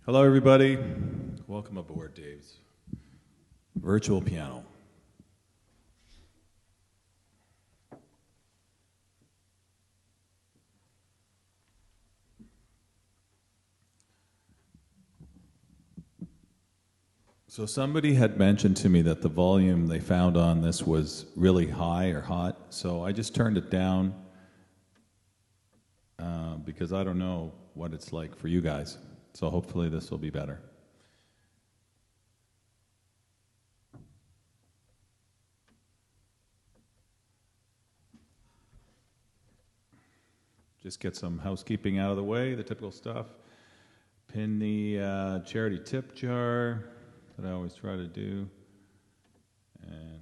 Hello, everybody. Welcome aboard Dave's virtual piano. So somebody had mentioned to me that the volume they found on this was really high or hot, so I just turned it down because I don't know what it's like for you guys. So hopefully this will be better. Just get some housekeeping out of the way, the typical stuff. Pin the charity tip jar that I always try to do. And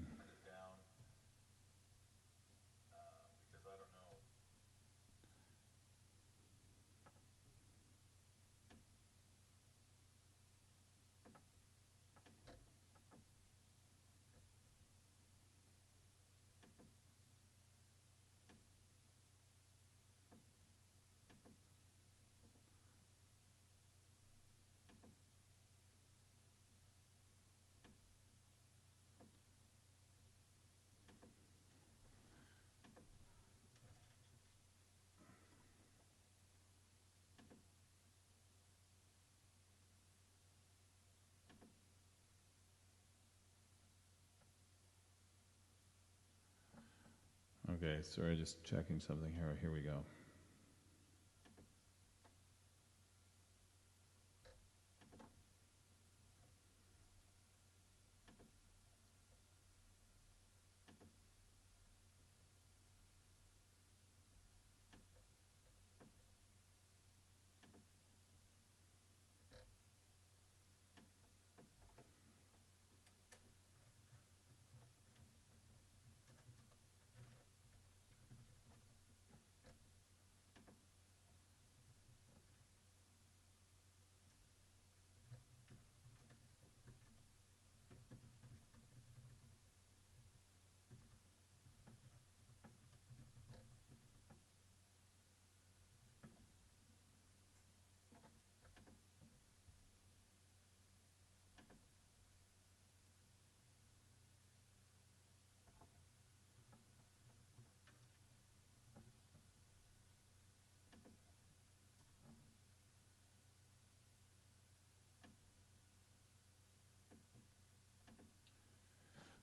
okay, sorry, just checking something here. Here we go.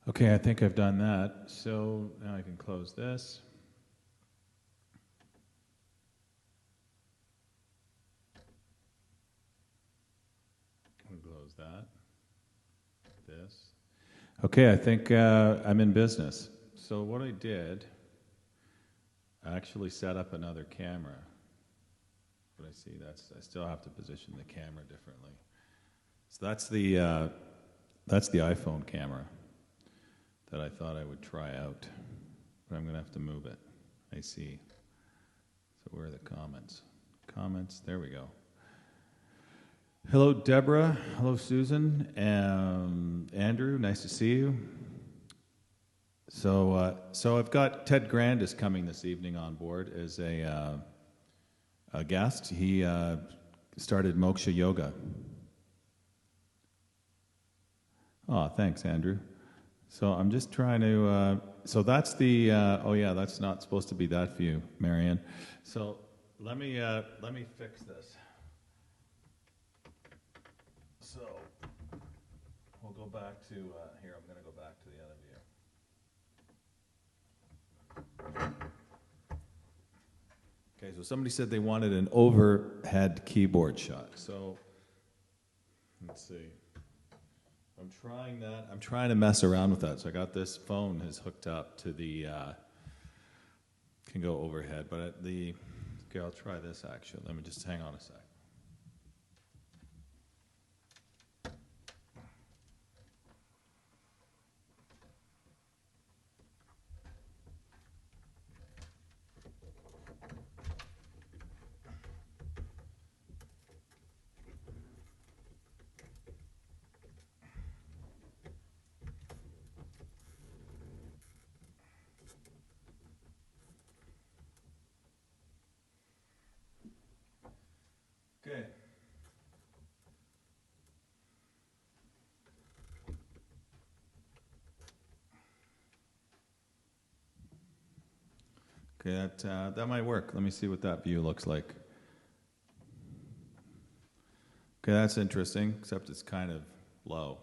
Okay, I think I've done that. So now I can close this. I'll close that. This. Okay, I think I'm in business. So what I did, I actually set up another camera. But I see I still have to position the camera differently. So that's the iPhone camera that I thought I would try out, but I'm going to have to move it. I see. So where are the comments? Comments, there we go. Hello, Deborah. Hello, Susan. Andrew, nice to see you. So I've got Ted Grand is coming this evening on board as a guest. He started Moksha Yoga. Oh, thanks, Andrew. So I'm just trying to, so that's the, oh yeah, that's not supposed to be that view, Marianne. So let me fix this. So we'll go back to, here, I'm going to go back to the other view. Okay, so somebody said they wanted an overhead keyboard shot. So let's see. I'm trying that. I'm trying to mess around with that. So I got this phone is hooked up to the, can go overhead, but okay, I'll try this actually. Let me just hang on a sec. Okay, that might work. Let me see what that view looks like. Okay, that's interesting, except it's kind of low.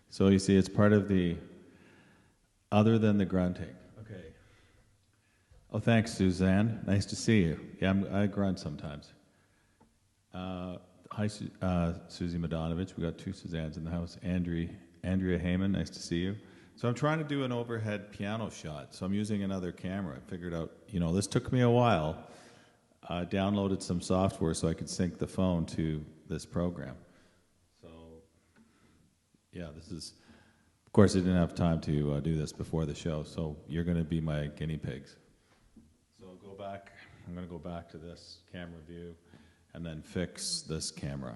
So you see, it's part of the other than the grunting. Okay. Oh, thanks, Suzanne. Nice to see you. Yeah, I grunt sometimes. Hi, Susie Madanovich. We got two Suzannes in the house. Andrea Heyman. Nice to see you. So I'm trying to do an overhead piano shot. So I'm using another camera. I figured out, this took me a while. I downloaded some software so I could sync the phone to this program. So, yeah, this is. Of course, I didn't have time to do this before the show. So you're going to be my guinea pigs. So I'll go back. I'm going to go back to this camera view, and then fix this camera.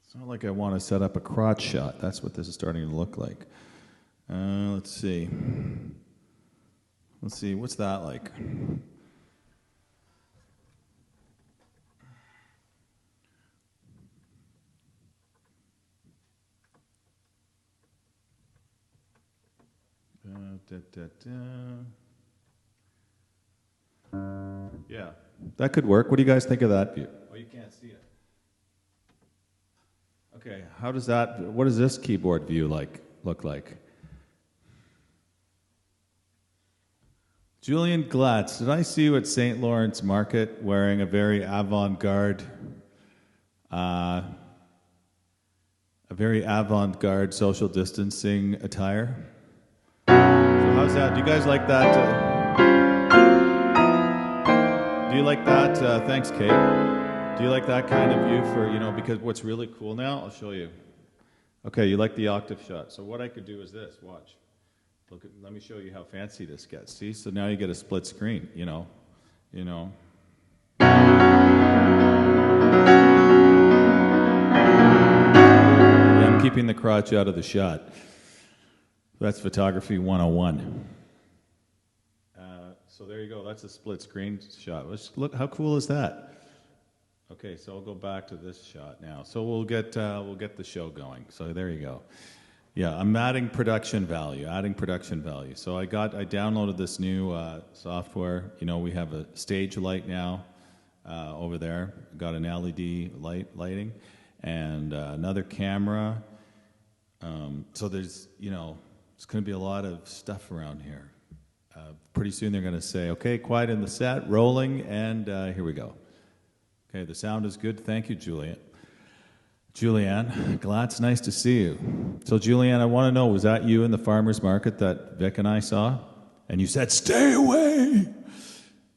It's not like I want to set up a crotch shot. That's what this is starting to look like. Let's see. What's that like? Yeah, that could work. What do you guys think of that view? Oh, you can't see it. Okay, what does this keyboard view look like? Julian Glatz, did I see you at St. Lawrence Market wearing a very avant-garde social distancing attire? So how's that? Do you guys like that? Do you like that? Thanks, Kate. Do you like that kind of view for, because what's really cool now, I'll show you. Okay, you like the octave shot. So what I could do is this, watch. Let me show you how fancy this gets. See, so now you get a split screen, I'm keeping the crotch out of the shot. That's photography 101. So there you go. That's a split screen shot. Look, how cool is that? Okay, so I'll go back to this shot now. So we'll get the show going. So there you go. Yeah, I'm adding production value. So I downloaded this new software. We have a stage light now over there. Got an LED lighting and another camera. So there's it's going to be a lot of stuff around here. Pretty soon they're going to say, okay, quiet in the set, rolling, and here we go. Okay, the sound is good. Thank you, Julianne. Glatz, nice to see you. So, Julianne, I want to know, was that you in the farmer's market that Vic and I saw? And you said, stay away!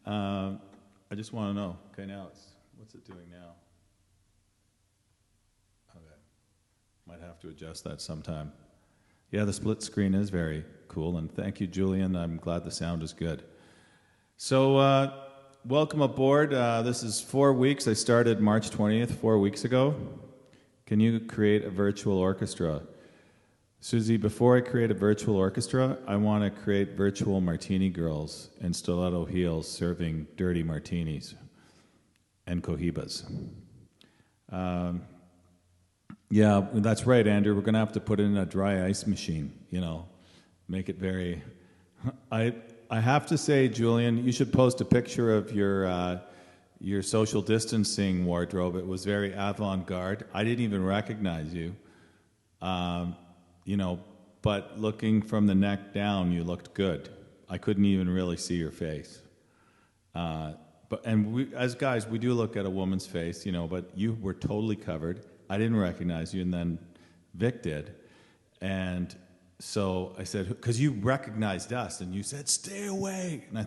I just want to know. Okay, now what's it doing now? Okay. Might have to adjust that sometime. Yeah, the split screen is very cool, and thank you, Julian. I'm glad the sound is good. So, welcome aboard. This is 4 weeks. I started March 20th, 4 weeks ago. Can you create a virtual orchestra? Susie, before I create a virtual orchestra, I want to create virtual martini girls in stiletto heels serving dirty martinis and cohibas. Yeah, that's right, Andrew. We're going to have to put in a dry ice machine, make it very... I have to say, Julian, you should post a picture of your social distancing wardrobe. It was very avant-garde. I didn't even recognize you. But looking from the neck down, you looked good. I couldn't even really see your face. As guys, we do look at a woman's face, but you were totally covered. I didn't recognize you, and then Vic did. And so I said, because you recognized us and you said, stay away. And I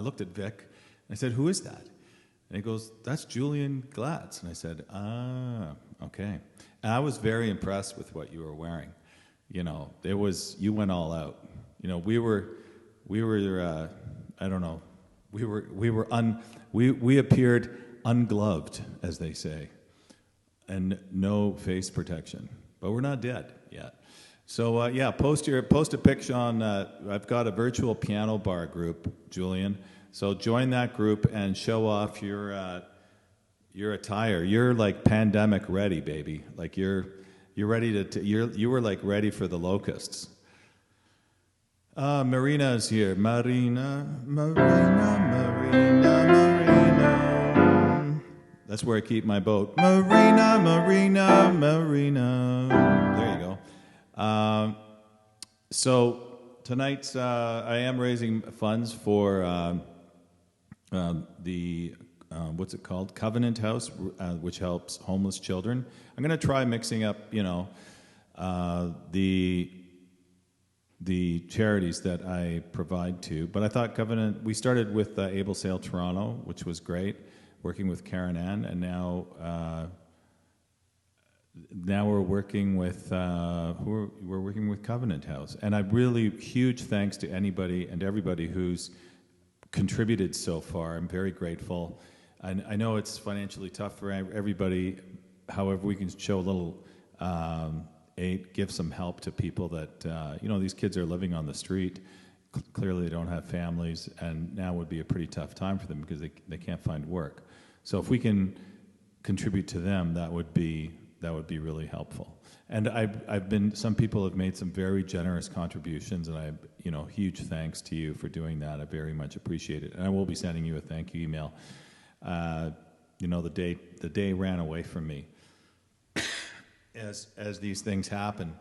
looked at Vic and I said, who is that? And he goes, that's Julian Glatz. And I said, okay. And I was very impressed with what you were wearing. You know, you went all out. You know, we I don't know, we appeared ungloved, as they say, and no face protection. But we're not dead yet. So yeah, post a picture on. I've got a virtual piano bar group, Julian. So join that group and show off your attire. You're like pandemic ready, baby. Like you're ready to. You were like ready for the locusts. Marina's here. Marina. That's where I keep my boat. Marina. There you go. So tonight's I am raising funds for the what's it called? Covenant House, which helps homeless children. I'm going to try mixing up, you know, the charities that I provide to. But I thought Covenant. We started with Able Sail Toronto, which was great, working with Karen Ann, and now we're working with we're working with Covenant House. And I really huge thanks to anybody and everybody who's contributed so far. I'm very grateful. I know it's financially tough for everybody. However, we can show a little aid, give some help to people that you know, these kids are living on the street. Clearly, they don't have families, and now would be a pretty tough time for them because they can't find work. So if we can contribute to them, that would be really helpful. And some people have made some very generous contributions, and you know, huge thanks to you for doing that. I very much appreciate it. And I will be sending you a thank you email. You know, the day ran away from me as these things happen.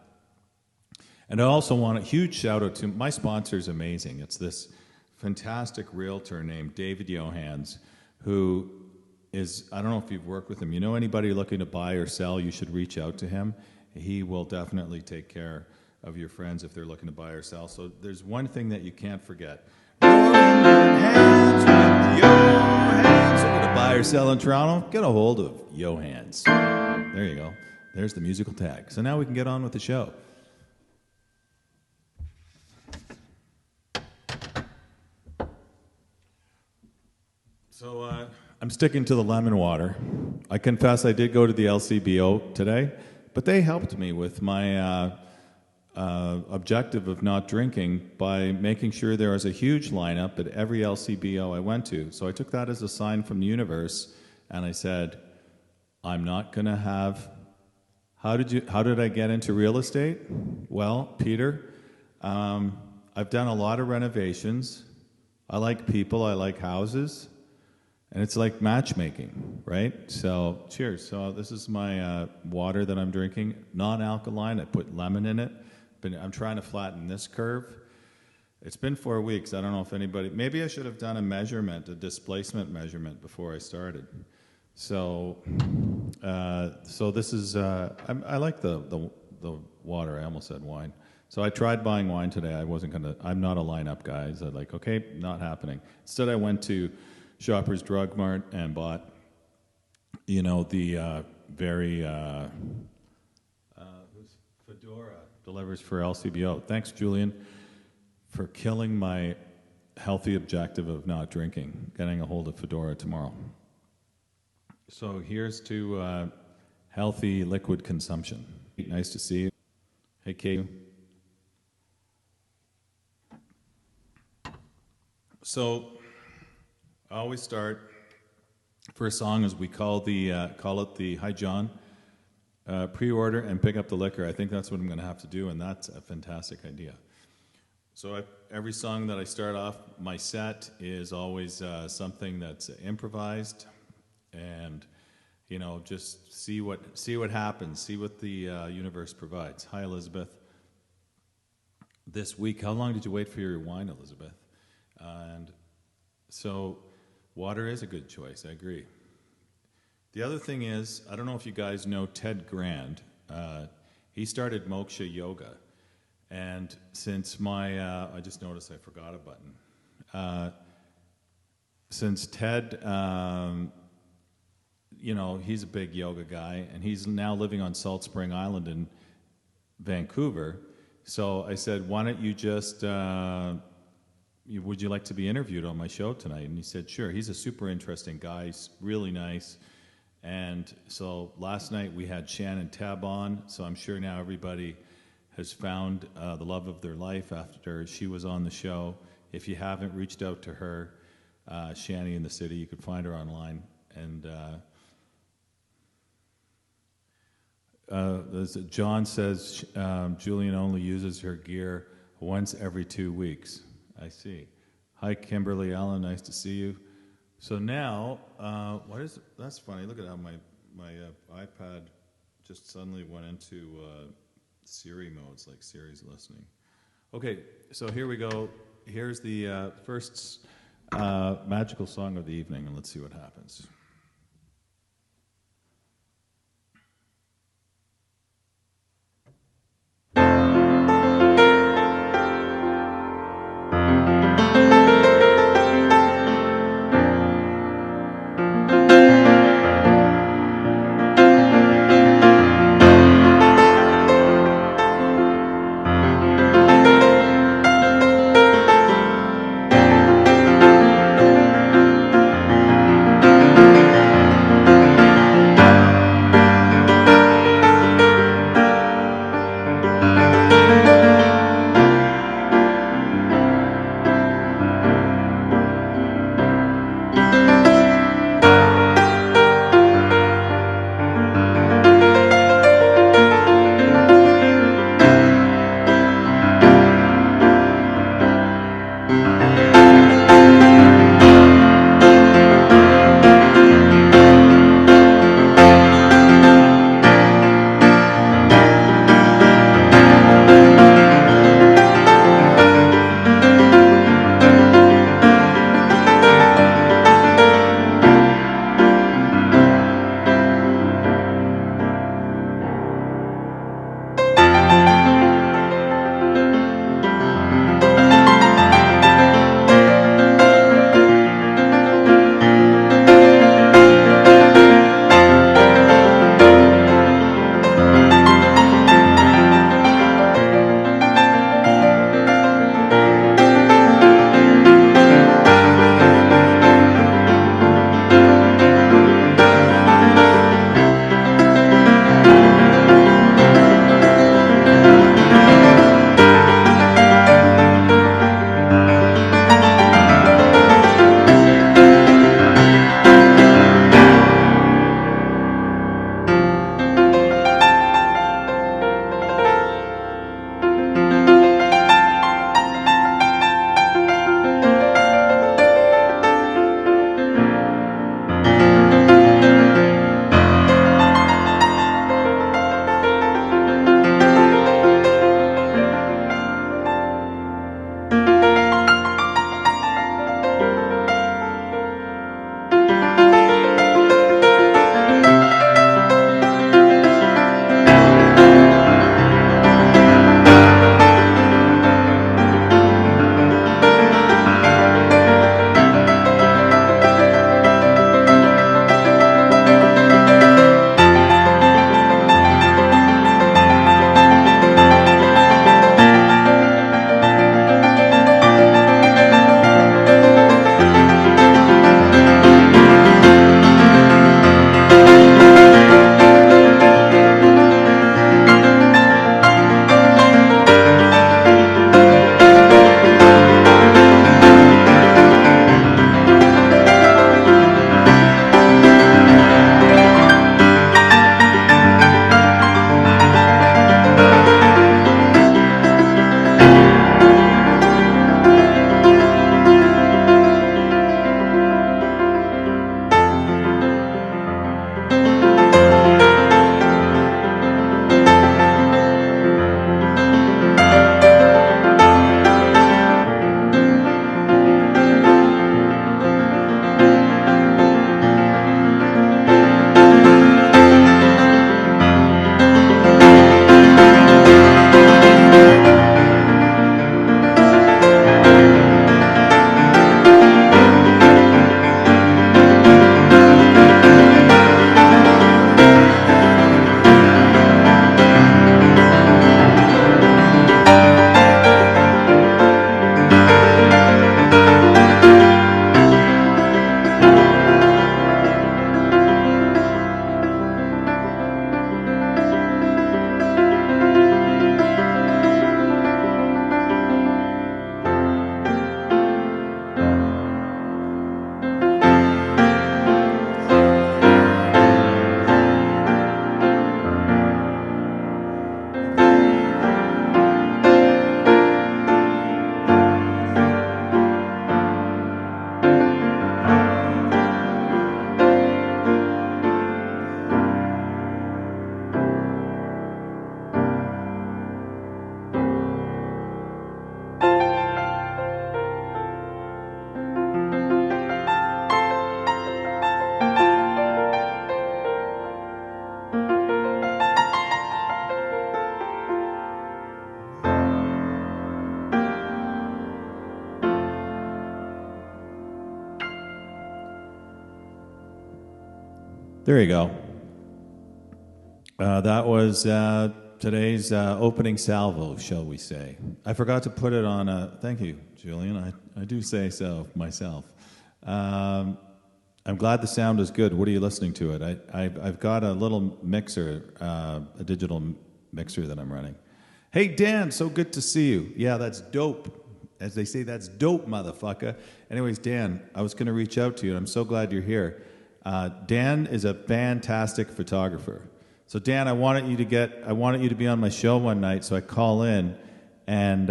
And I also want a huge shout out to my sponsor. Is amazing. It's this fantastic realtor named David Johans, who is, I don't know if you've worked with him. You know, anybody looking to buy or sell, you should reach out to him. He will definitely take care of your friends if they're looking to buy or sell. So there's one thing that you can't forget. Hands with Johans. Looking to buy or sell in Toronto? Get a hold of Johans. There you go. There's the musical tag. So now we can get on with the show. So I'm sticking to the lemon water. I confess I did go to the LCBO today, but they helped me with my objective of not drinking by making sure there was a huge lineup at every LCBO I went to. So I took that as a sign from the universe, and I said, I'm not going to have... How did I get into real estate? Well, Peter, I've done a lot of renovations. I like people, I like houses. And it's like matchmaking, right? So, cheers. So this is my water that I'm drinking, non-alkaline. I put lemon in it. I'm trying to flatten this curve. It's been 4 weeks. I don't know if anybody... Maybe I should have done a displacement measurement before I started. So this is... I like the water. I almost said wine. So I tried buying wine today. I'm not a lineup guy. So like, okay, not happening. Instead, I went to Shoppers Drug Mart and bought, you know, the Fedora delivers for LCBO. Thanks, Julian, for killing my healthy objective of not drinking, getting a hold of Fedora tomorrow. So here's to healthy liquid consumption. Nice to see you. Hey, Kate. So I always start for a song as we call it the Hi John pre-order and pick up the liquor. I think that's what I'm going to have to do, and that's a fantastic idea. So every song that I start off, my set is always something that's improvised, and you know, just see what happens, see what the universe provides. Hi, Elizabeth. This week, how long did you wait for your wine, Elizabeth? And so water is a good choice, I agree. The other thing is, I don't know if you guys know Ted Grand. He started Moksha Yoga, And since my, I just noticed I forgot a button. Since Ted, he's a big yoga guy, and he's now living on Salt Spring Island in Vancouver. So I said, why don't you just, would you like to be interviewed on my show tonight? And he said, sure. He's a super interesting guy. He's really nice. And so last night we had Shannon Tabb on, so I'm sure now everybody has found the love of their life after she was on the show. If you haven't reached out to her, Shanny in the City, you could find her online. And John says Julian only uses her gear once every 2 weeks. I see. Hi, Kimberly Allen. Nice to see you. So now, that's funny. Look at how my iPad just suddenly went into Siri mode. It's like Siri's listening. Okay, so here we go. Here's the first magical song of the evening, and let's see what happens. There you go. That was today's opening salvo, shall we say. I forgot to put it on thank you, Julian. I do say so myself. I'm glad the sound is good. What are you listening to it? I've got a little mixer, a digital mixer that I'm running. Hey, Dan, so good to see you. Yeah, that's dope. As they say, that's dope, motherfucker. Anyways, Dan, I was going to reach out to you, and I'm so glad you're here. Dan is a fantastic photographer. So, Dan, I wanted you to be on my show one night, so I call in and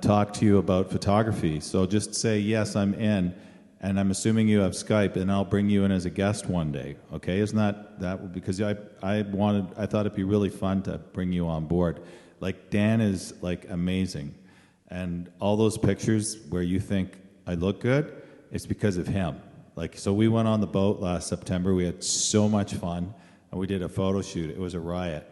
talk to you about photography. So just say, yes, I'm in, and I'm assuming you have Skype, and I'll bring you in as a guest one day. Okay? Isn't that because I thought it'd be really fun to bring you on board. Like, Dan is, like, amazing. And all those pictures where you think I look good, it's because of him. Like, so we went on the boat last September. We had so much fun, and we did a photo shoot. It was a riot.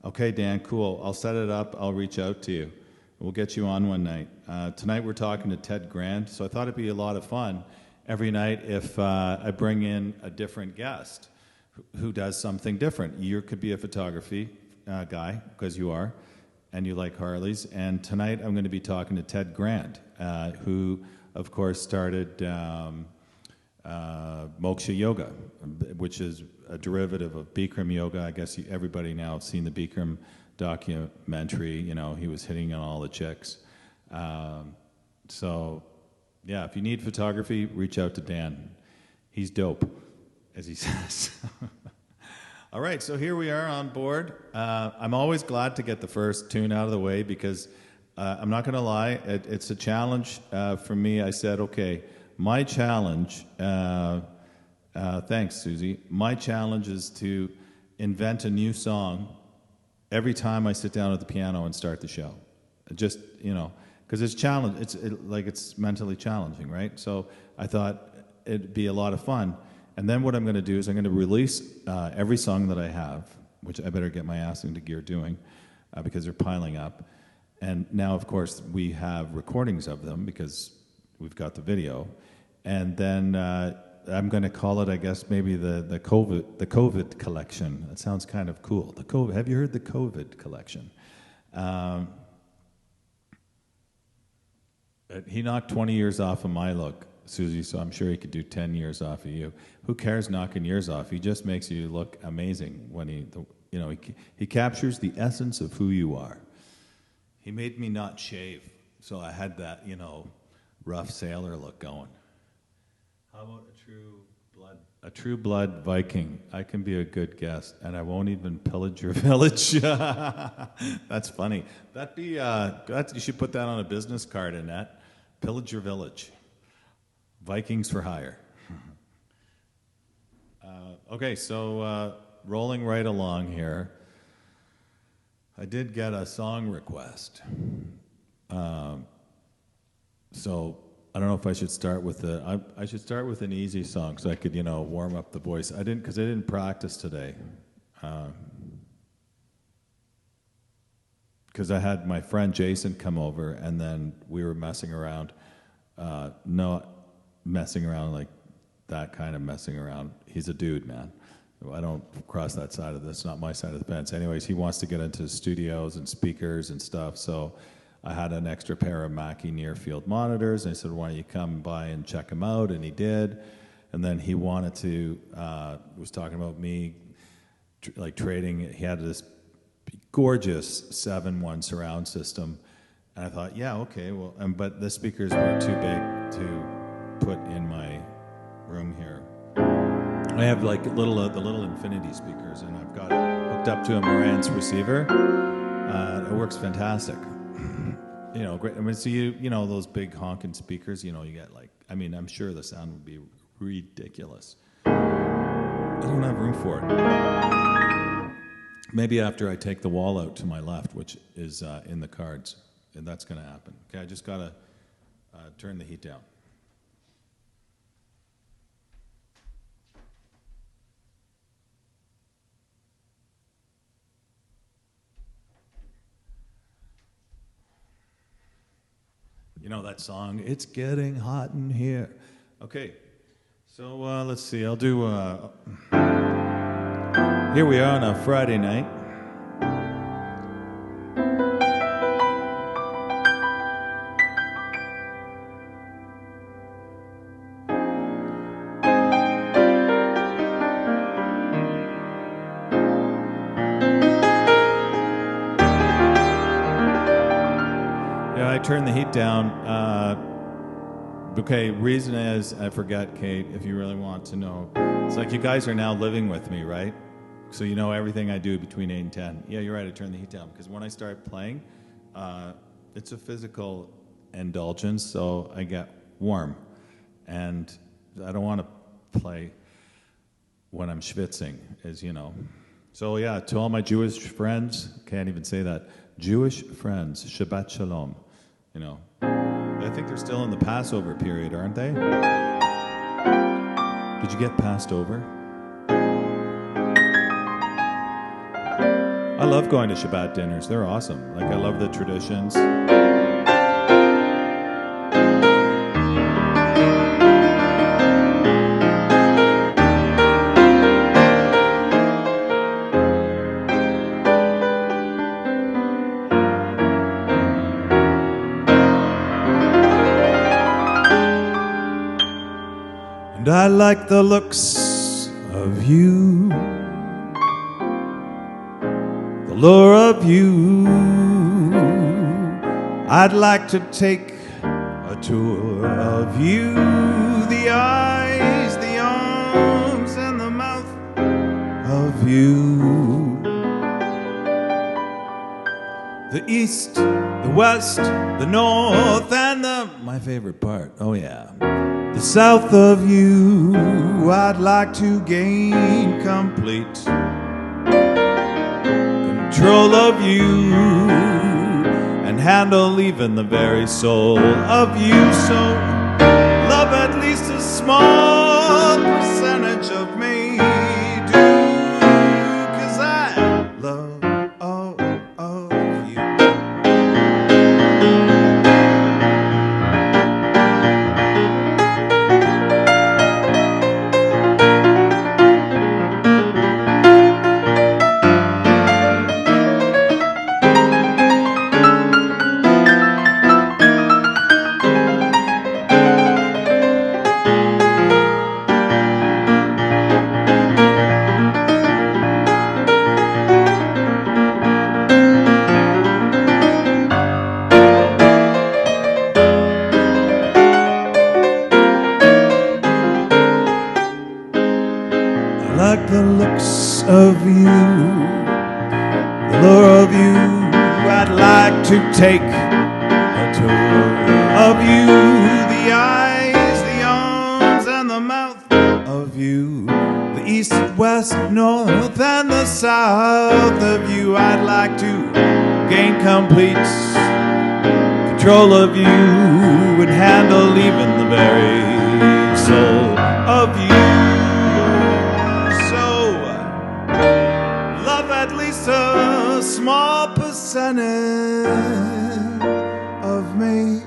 Okay, Dan, cool. I'll set it up. I'll reach out to you. We'll get you on one night. Tonight we're talking to Ted Grant, so I thought it'd be a lot of fun every night if I bring in a different guest who does something different. You could be a photography guy, because you are, and you like Harleys. And tonight I'm going to be talking to Ted Grant, who, of course, started Moksha Yoga, which is a derivative of Bikram Yoga. I guess everybody now has seen the Bikram documentary. You know, he was hitting on all the chicks. So, yeah, if you need photography, reach out to Dan. He's dope, as he says. All right, so here we are on board. I'm always glad to get the first tune out of the way because I'm not going to lie, it's a challenge for me. I said, okay, my challenge, thanks, Susie. My challenge is to invent a new song every time I sit down at the piano and start the show. Just, you know, because it's mentally challenging, right? So I thought it'd be a lot of fun. And then what I'm going to do is I'm going to release every song that I have, which I better get my ass into gear doing because they're piling up. And now, of course, we have recordings of them because we've got the video. And then I'm going to call it, I guess, maybe the COVID collection. That sounds kind of cool. Have you heard the COVID collection? He knocked 20 years off of my look, Susie, so I'm sure he could do 10 years off of you. Who cares knocking years off? He just makes you look amazing when he captures the essence of who you are. He made me not shave, so I had that, rough sailor look going. How about a true blood Viking? I can be a good guest, and I won't even pillage your village. That's funny. You should put that on a business card, Annette. Pillage your village. Vikings for hire. Okay, so rolling right along here. I did get a song request. So I don't know if I should start with I should start with an easy song so I could, warm up the voice. Because I didn't practice today. Because I had my friend Jason come over, and then we were messing around. Not messing around like that kind of messing around. He's a dude, man. I don't cross that side of this. Not my side of the fence. Anyways, he wants to get into studios and speakers and stuff, so I had an extra pair of Mackie near-field monitors, and I said, why don't you come by and check them out? And he did. And then he wanted to, was talking about me, trading. He had this gorgeous 7-1 surround system. And I thought, yeah, okay, well, but the speakers were too big to put in my room here. I have the little Infinity speakers, and I've got it hooked up to a Marantz receiver. It works fantastic. Great. I mean, so those big honking speakers, you get I'm sure the sound would be ridiculous. I don't have room for it. Maybe after I take the wall out to my left, which is in the cards, and that's going to happen. Okay, I just got to turn the heat down. You know that song, It's Getting Hot in Here. Okay, so let's see, I'll do... Here we are on a Friday night. Yeah, I turned the heat down. Okay, reason is, I forget, Kate, if you really want to know. It's like you guys are now living with me, right? So you know everything I do between 8 and 10. Yeah, you're right, I turned the heat down. Because when I start playing, it's a physical indulgence, so I get warm. And I don't want to play when I'm schwitzing, as you know. So yeah, to all my Jewish friends, can't even say that, Jewish friends, Shabbat Shalom, you know. I think they're still in the Passover period, aren't they? Did you get passed over? I love going to Shabbat dinners. They're awesome. Like, I love the traditions. And I like the looks of you, the lure of you. I'd like to take a tour of you, the eyes, the arms, and the mouth of you. The east, the west, the north, and my favorite part, oh yeah, the south of you. I'd like to gain complete control of you and handle even the very soul of you. So love at least a small percentage of me, do, 'cause I love all of you. I like the looks of you, the lure of you. I'd like to take a tour of you, the eyes, the arms, and the mouth of you, the east, west, north, and the south of you. I'd like to gain complete control of you and handle even the very soul of you. At least a small percentage of me,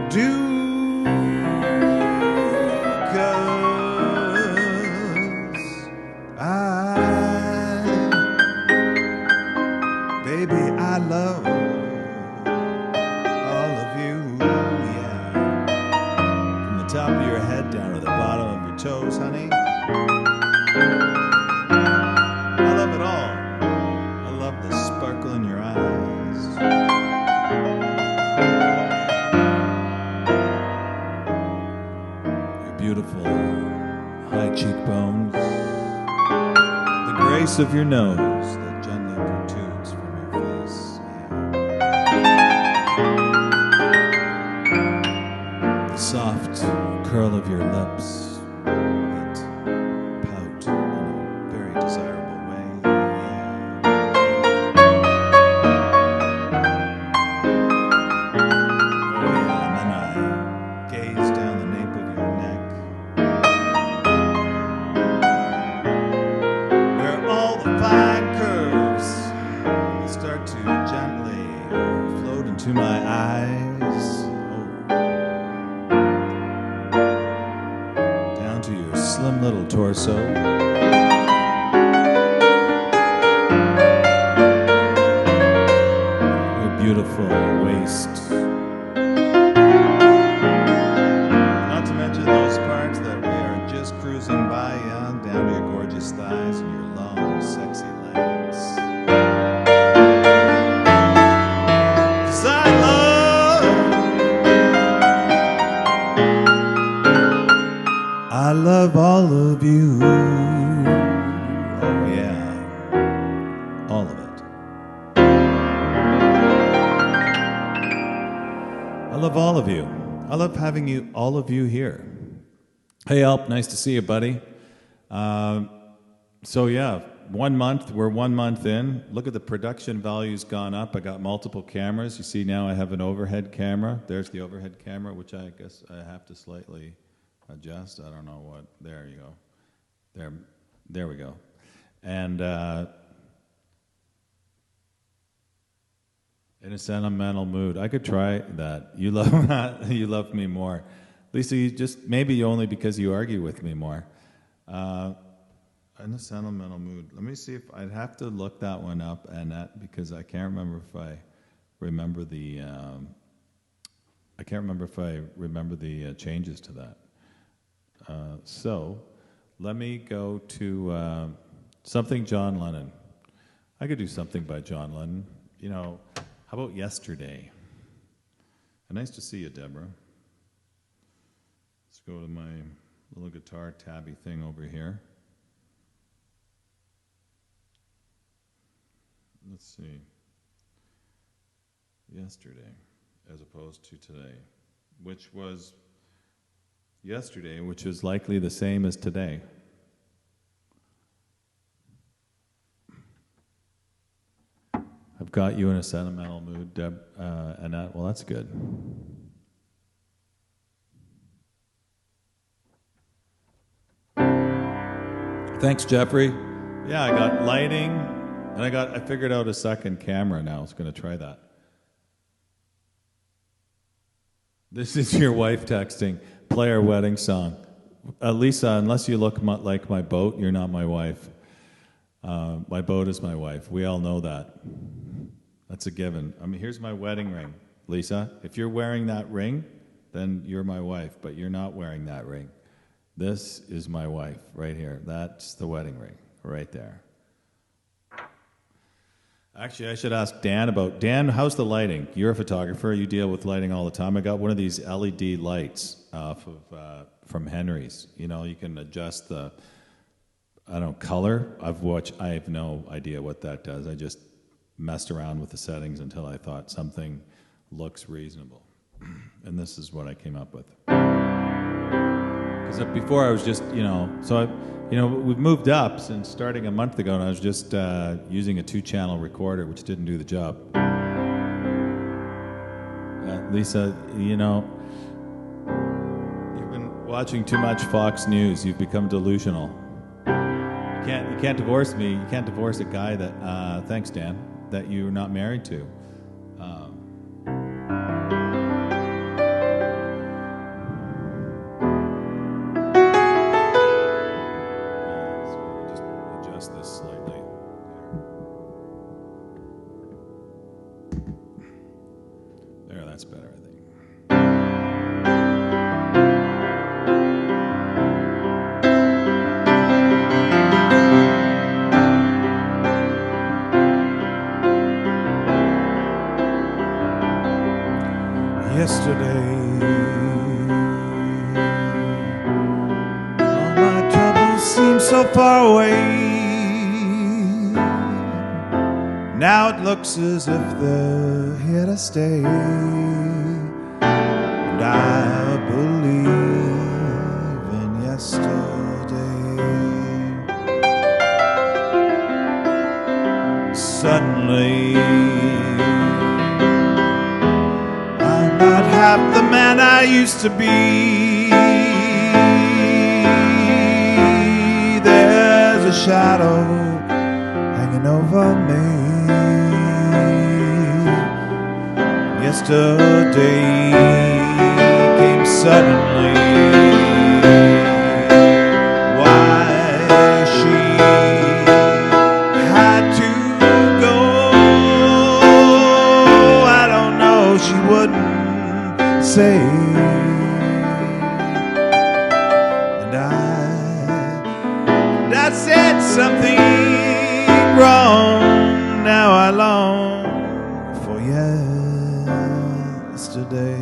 do, 'cause baby, I love all of you, yeah. From the top of your head down to the bottom of your toes, honey. I love it all. I love the sparkle in your eyes. Your beautiful high cheekbones. The grace of your nose that gently protrudes from your face. Yeah. The soft curl of your lips that pout in a very desirable way. To my eyes, down to your slim little torso. beautiful waist. Not to mention those parts that we are just cruising by, yeah, down to your gorgeous thighs and your long, sexy legs. 'Cause I love all of you. Oh yeah, all of it. I love all of you. I love having you, all of you here. Hey, Alp, nice to see you, buddy. So yeah, 1 month, we're 1 month in. Look at the production value's gone up. I got multiple cameras. You see now I have an overhead camera. There's the overhead camera, which I guess I have to slightly adjust. I don't know what. There you go. There we go. And in a sentimental mood, I could try that. You love me more, Lisa. Maybe only because you argue with me more. In a sentimental mood. Let me see if I'd have to look that one up, and because I can't remember if I remember the. I can't remember if I remember the changes to that. So, let me go to something John Lennon. I could do something by John Lennon. You know, how about Yesterday? And nice to see you, Deborah. Let's go to my little guitar tabby thing over here. Let's see. Yesterday, as opposed to today, which was yesterday, which is likely the same as today. I've got you in a sentimental mood, Annette. Well, that's good. Thanks, Jeffrey. Yeah, I got lighting, and I figured out a second camera now. I was going to try that. This is your wife texting. Play our wedding song. Lisa, unless you look like my boat, you're not my wife. My boat is my wife. We all know that. That's a given. I mean, here's my wedding ring, Lisa. If you're wearing that ring, then you're my wife, but you're not wearing that ring. This is my wife right here. That's the wedding ring right there. Actually, I should ask Dan Dan, how's the lighting? You're a photographer. You deal with lighting all the time. I got one of these LED lights off of from Henry's. You know, you can adjust the, color. I have no idea what that does. I just messed around with the settings until I thought something looks reasonable. And this is what I came up with. Because before I was just, we've moved up since starting a month ago, and I was just using a 2-channel recorder, which didn't do the job. Lisa, you've been watching too much Fox News. You've become delusional. You can't divorce me. You can't divorce a guy that, thanks, Dan, that you're not married to. Yesterday, all my troubles seem so far away. Now it looks as if they're here to stay, and I believe in yesterday. Suddenly, not half the man I used to be. There's a shadow hanging over me. Yesterday came suddenly. Why she had to go, I she wouldn't say. And I said something wrong. Now I long for yesterday.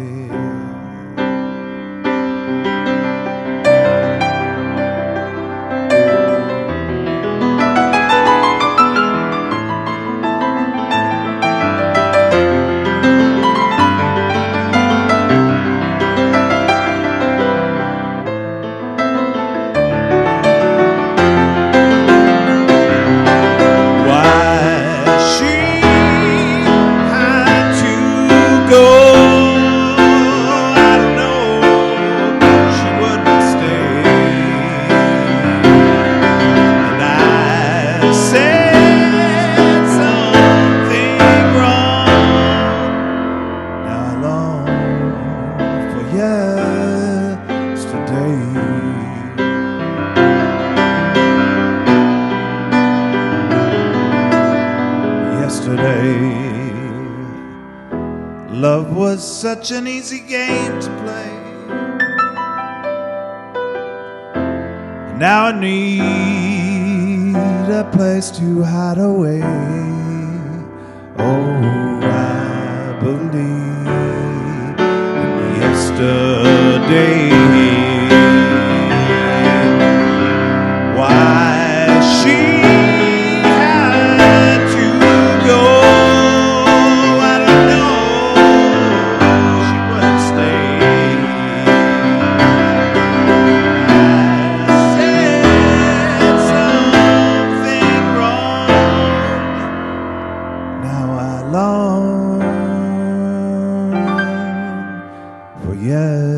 Love was such an easy game to play. Now I need a place to hide away. Oh, I believe in yesterday. Why she had to go, I don't know. She wouldn't stay. I said something wrong. Now I long for yesterday.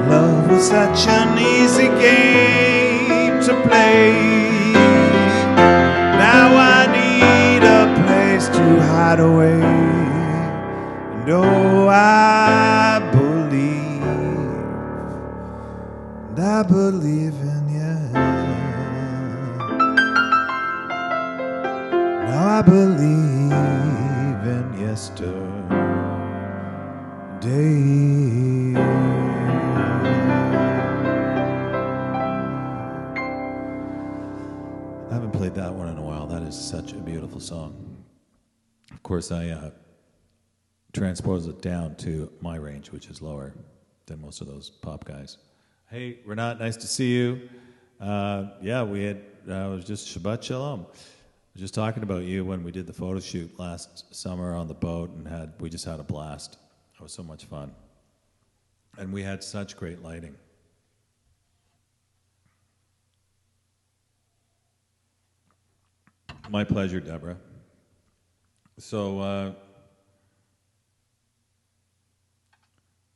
Love was such an easy game to play. Now I need a place to hide away. And oh, I believe in you. Now I believe in yesterday. I haven't played that one in a while. That is such a beautiful song. Of course, I transpose it down to my range, which is lower than most of those pop guys. Hey, Renat, nice to see you. Yeah, we had, it was just Shabbat Shalom. I was just talking about you when we did the photo shoot last summer on the boat, and we just had a blast. It was so much fun. And we had such great lighting. My pleasure, Deborah. So,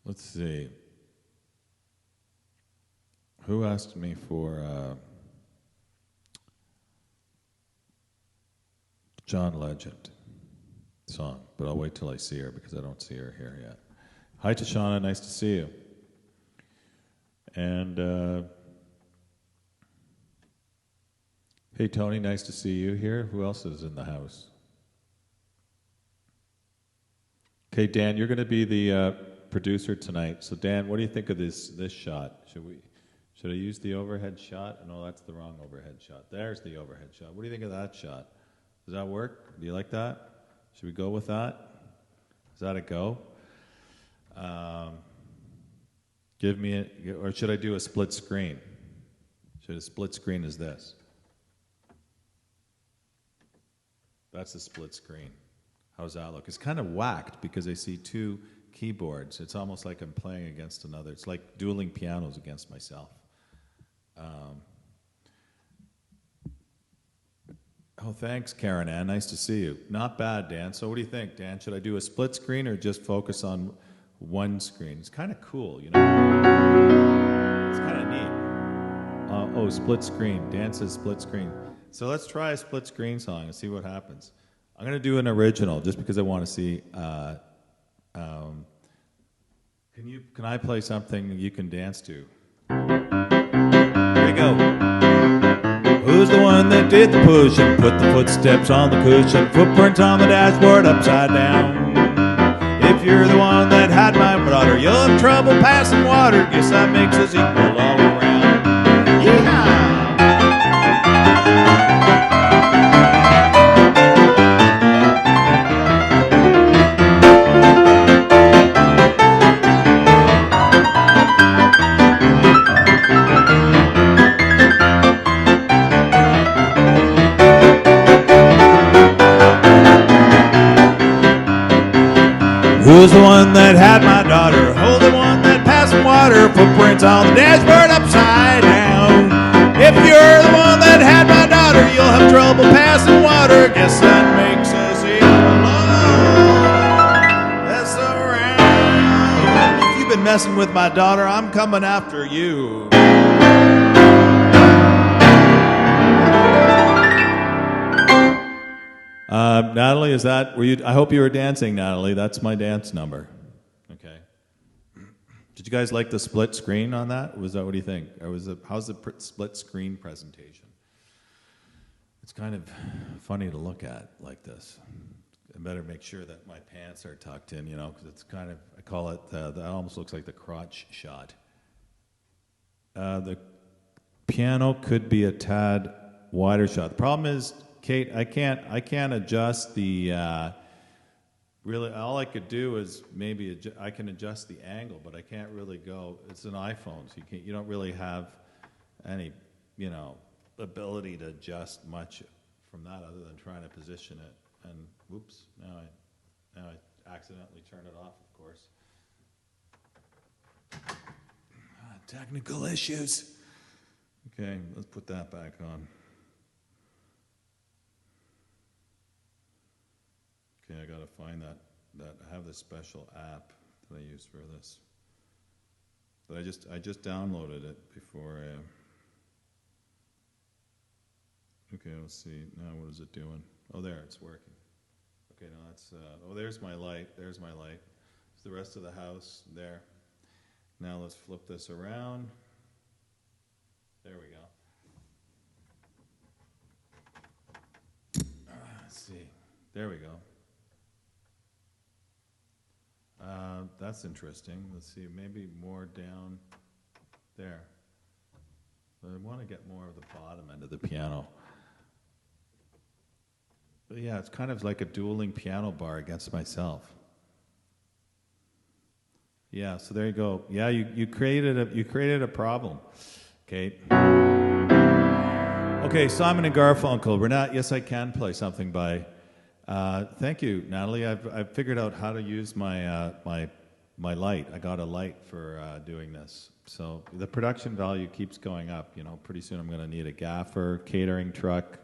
let's see. Who asked me for John Legend song? But I'll wait till I see her because I don't see her here yet. Hi, Tashana. Nice to see you. And hey, Tony. Nice to see you here. Who else is in the house? Okay, Dan, you're going to be the producer tonight. So, Dan, what do you think of this shot? Should I use the overhead shot? No, that's the wrong overhead shot. There's the overhead shot. What do you think of that shot? Does that work? Do you like that? Should we go with that? Is that a go? Give me or should I do a split screen? Should a split screen is this? That's a split screen. How's that look? It's kind of whacked because I see two keyboards. It's almost like I'm playing against another. It's like dueling pianos against myself. Oh, thanks, Karen Ann. Nice to see you. Not bad, Dan. So what do you think, Dan? Should I do a split screen or just focus on one screen? It's kind of cool, you know? It's kind of neat. Oh, split screen. Dan says split screen. So let's try a split screen song and see what happens. I'm going to do an original just because I want to see. Can I play something you can dance to? Here we go. Who's the one that did the pushing? Put the footsteps on the cushion, footprints on the dashboard upside down. If you're the one that had my daughter, you'll have trouble passing water. Guess that makes us equal all around. Yeehaw! Who's the one that had my daughter? Oh, the one that passed water. Footprints on the dashboard upside down. If you're the one that had my daughter, you'll have trouble passing water. Guess that makes us equal that's around. If you've been messing with my daughter, I'm coming after you. Natalie, is that, were you, I hope you were dancing, Natalie. That's my dance number. Okay. Did you guys like the split screen on that? Was that, what do you think? Or was it, how's the split screen presentation? It's kind of funny to look at like this. I better make sure that my pants are tucked in, you know, because it's kind of, I call it, that almost looks like the crotch shot. The piano could be a tad wider shot. The problem is, Kate, I can't adjust the, really, all I could do is maybe, I can adjust the angle, but I can't really go, it's an iPhone, so you don't really have any, you know, ability to adjust much from that other than trying to position it. And whoops, now I accidentally turned it off, of course. Technical issues. Okay, let's put that back on. Okay, I gotta find that I have this special app that I use for this. But I just downloaded it before I. Okay, let's see. Now what is it doing? Oh, there, it's working. Okay, now that's. Oh, there's my light. There's my light. It's the rest of the house there. Now let's flip this around. There we go. Let's see. There we go. That's interesting. Let's see, maybe more down there. But I want to get more of the bottom end of the piano. But yeah, it's kind of like a dueling piano bar against myself. Yeah, so there you go. Yeah, you created a problem, Kate. Okay, Simon and Garfunkel. Renat, yes, I can play something by. Thank you, Natalie. I've figured out how to use my my light. I got a light for doing this. So the production value keeps going up. You know, pretty soon I'm going to need a gaffer, catering truck,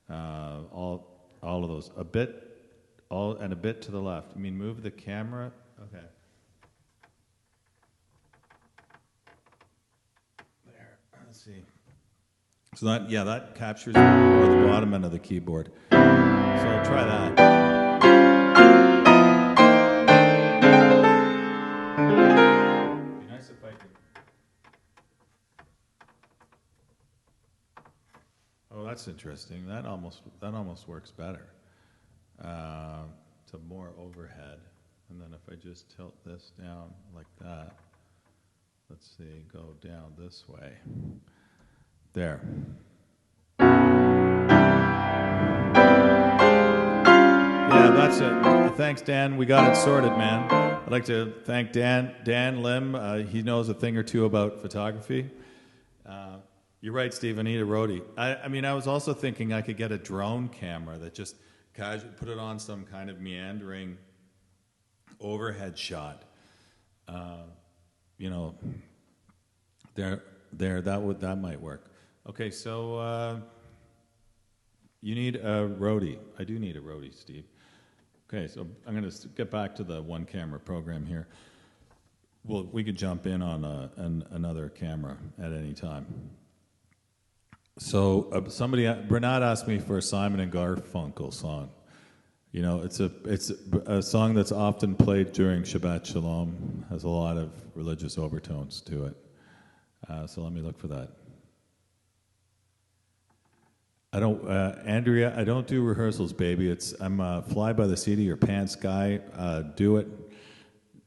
all of those. A bit to the left. I mean, move the camera. Okay. There. Let's see. So that captures more the bottom end of the keyboard. So I'll try that. Be nice if I could. Oh, that's interesting. That almost works better. To more overhead, and then if I just tilt this down like that, let's see, go down this way. There. Yeah, that's it. Thanks, Dan. We got it sorted, man. I'd like to thank Dan Lim. He knows a thing or two about photography. You're right, Steve. I need a roadie. I mean, I was also thinking I could get a drone camera that just put it on some kind of meandering overhead shot. You know, there. That might work. Okay, so you need a roadie. I do need a roadie, Steve. Okay, so I'm going to get back to the one camera program here. Well, we could jump in on another camera at any time. So Bernard asked me for a Simon and Garfunkel song. You know, it's a song that's often played during Shabbat Shalom. Has a lot of religious overtones to it. So let me look for that. I don't, Andrea. I don't do rehearsals, baby. I'm a fly by the seat of your pants guy. Do it,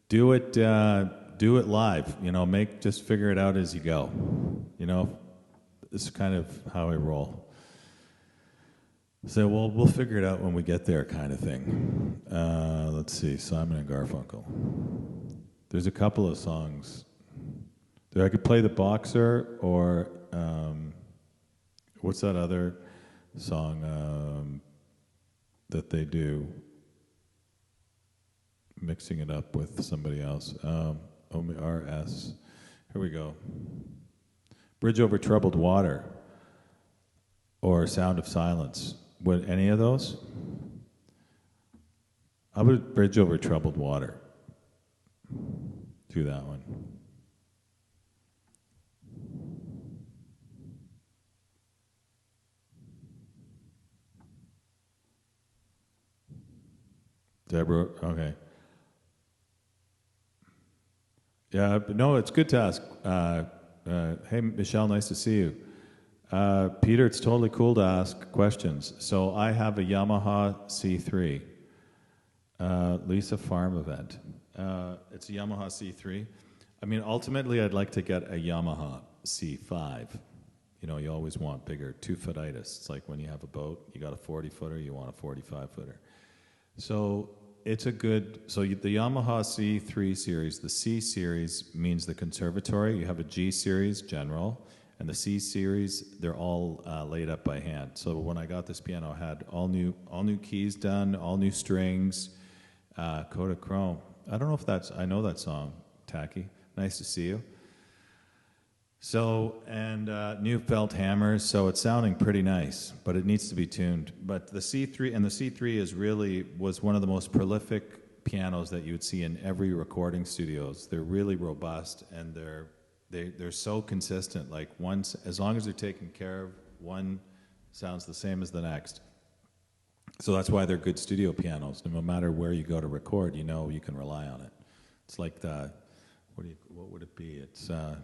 do it, do it live. You know, just figure it out as you go. You know, this is kind of how I roll. So, well, we'll figure it out when we get there, kind of thing. Let's see, Simon and Garfunkel. There's a couple of songs. I could play The Boxer, or what's that other song that they do, mixing it up with somebody else. RS. Here we go. Bridge Over Troubled Water, or Sound of Silence. Would any of those? How about Bridge Over Troubled Water? Do that one. Deborah, okay. Yeah, no, it's good to ask. Hey, Michelle, nice to see you. Peter, it's totally cool to ask questions. So I have a Yamaha C3, Lisa Farm event. It's a Yamaha C3. I mean, ultimately, I'd like to get a Yamaha C5. You know, you always want bigger, 2-foot-itis. It's like when you have a boat, you got a 40-footer, you want a 45-footer. So it's a good, the Yamaha C3 series, the C series means the conservatory. You have a G series, general, and the C series, they're all laid up by hand. So when I got this piano, I had all new keys done, all new strings, Kodachrome. I don't know if I know that song, Tacky. Nice to see you. So, and new felt hammers, so it's sounding pretty nice, but it needs to be tuned. But the C3 was one of the most prolific pianos that you would see in every recording studios. They're really robust, and they're so consistent. Like as long as they're taken care of, one sounds the same as the next. So that's why they're good studio pianos. No matter where you go to record, you know you can rely on it. It's like what would it be? It's I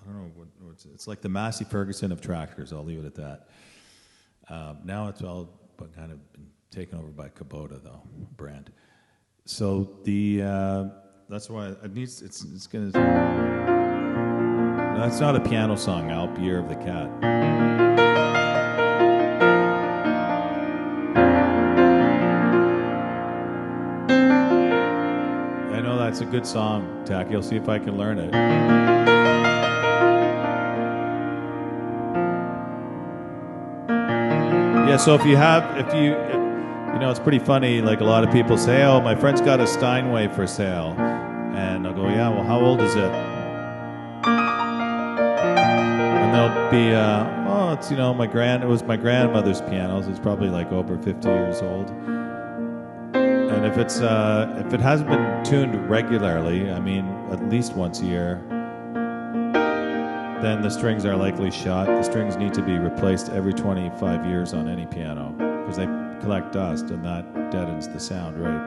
don't know it's like the Massey Ferguson of tractors. I'll leave it at that. Now it's all kind of been taken over by Kubota, though, brand. So that's why it needs. It's gonna. That's not a piano song, Alp, Year of the Cat. I know that's a good song, Tacky. I'll see if I can learn it. Yeah, so if you it's pretty funny, like a lot of people say, oh, my friend's got a Steinway for sale. And I'll go, yeah, well, how old is it? And they'll be, it's, it was my grandmother's piano, so it's probably like over 50 years old. And if it hasn't been tuned regularly, I mean, at least once a year, then the strings are likely shot. The strings need to be replaced every 25 years on any piano because they collect dust, and that deadens the sound, right?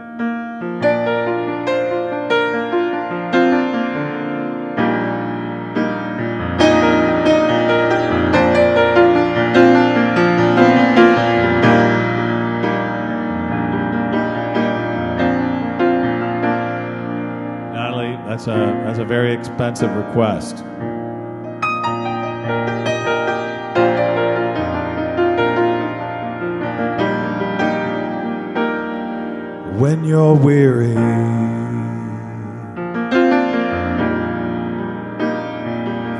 Natalie, that's a very expensive request. When you're weary,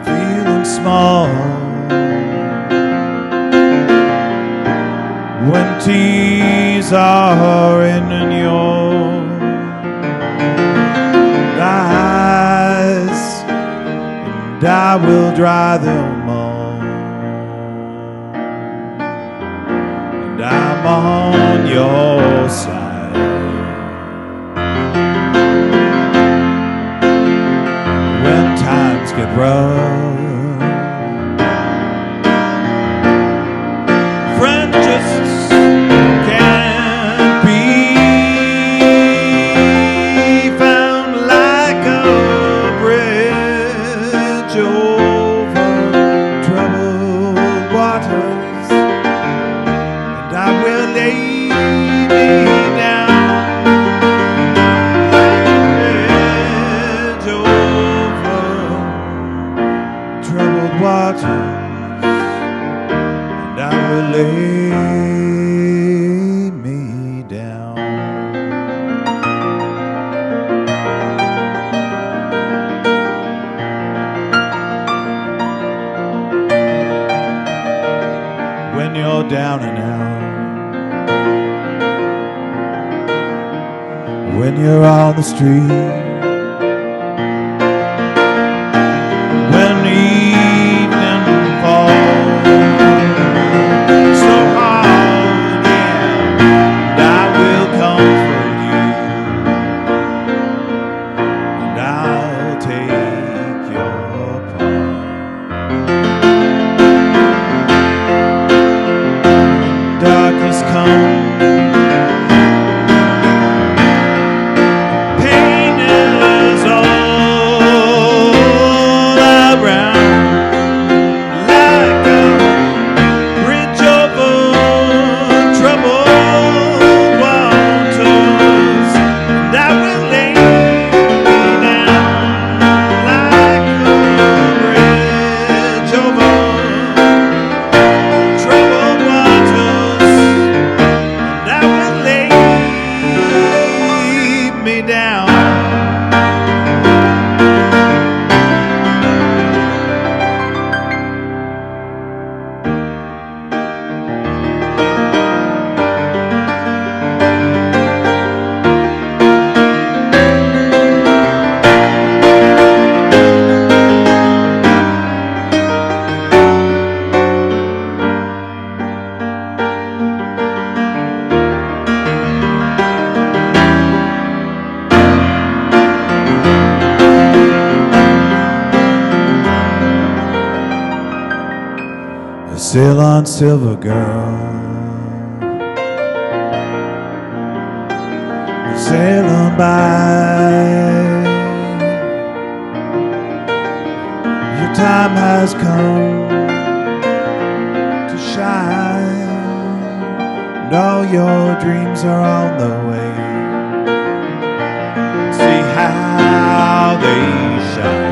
feeling small, when tears are in your eyes, and I will dry them all, and I'm on your side. Get rough, friend just can't be found like a bridge over troubled waters. I will lay me down. When you're down and out, when you're on the street, when the evening falls so hard, yeah, and I will comfort you, and I'll take your part. Darkness comes, pain is all around, like a bridge over troubled waters, and I will lay me down like a bridge over troubled waters, and I will lay me down. Sail on, silver girl, sail on by. Your time has come to shine, and all your dreams are on the way. See how they shine.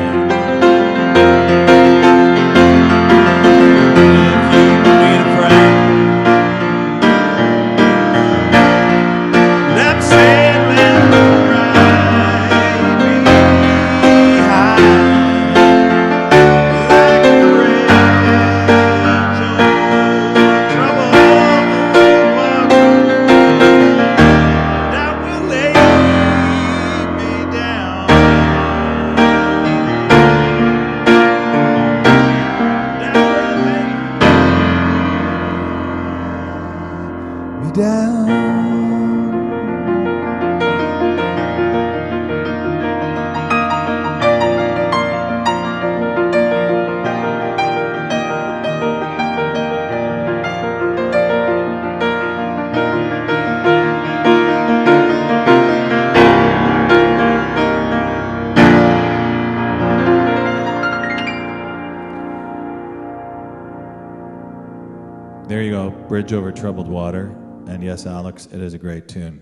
There you go, Bridge Over Troubled Water. And yes, Alex, it is a great tune.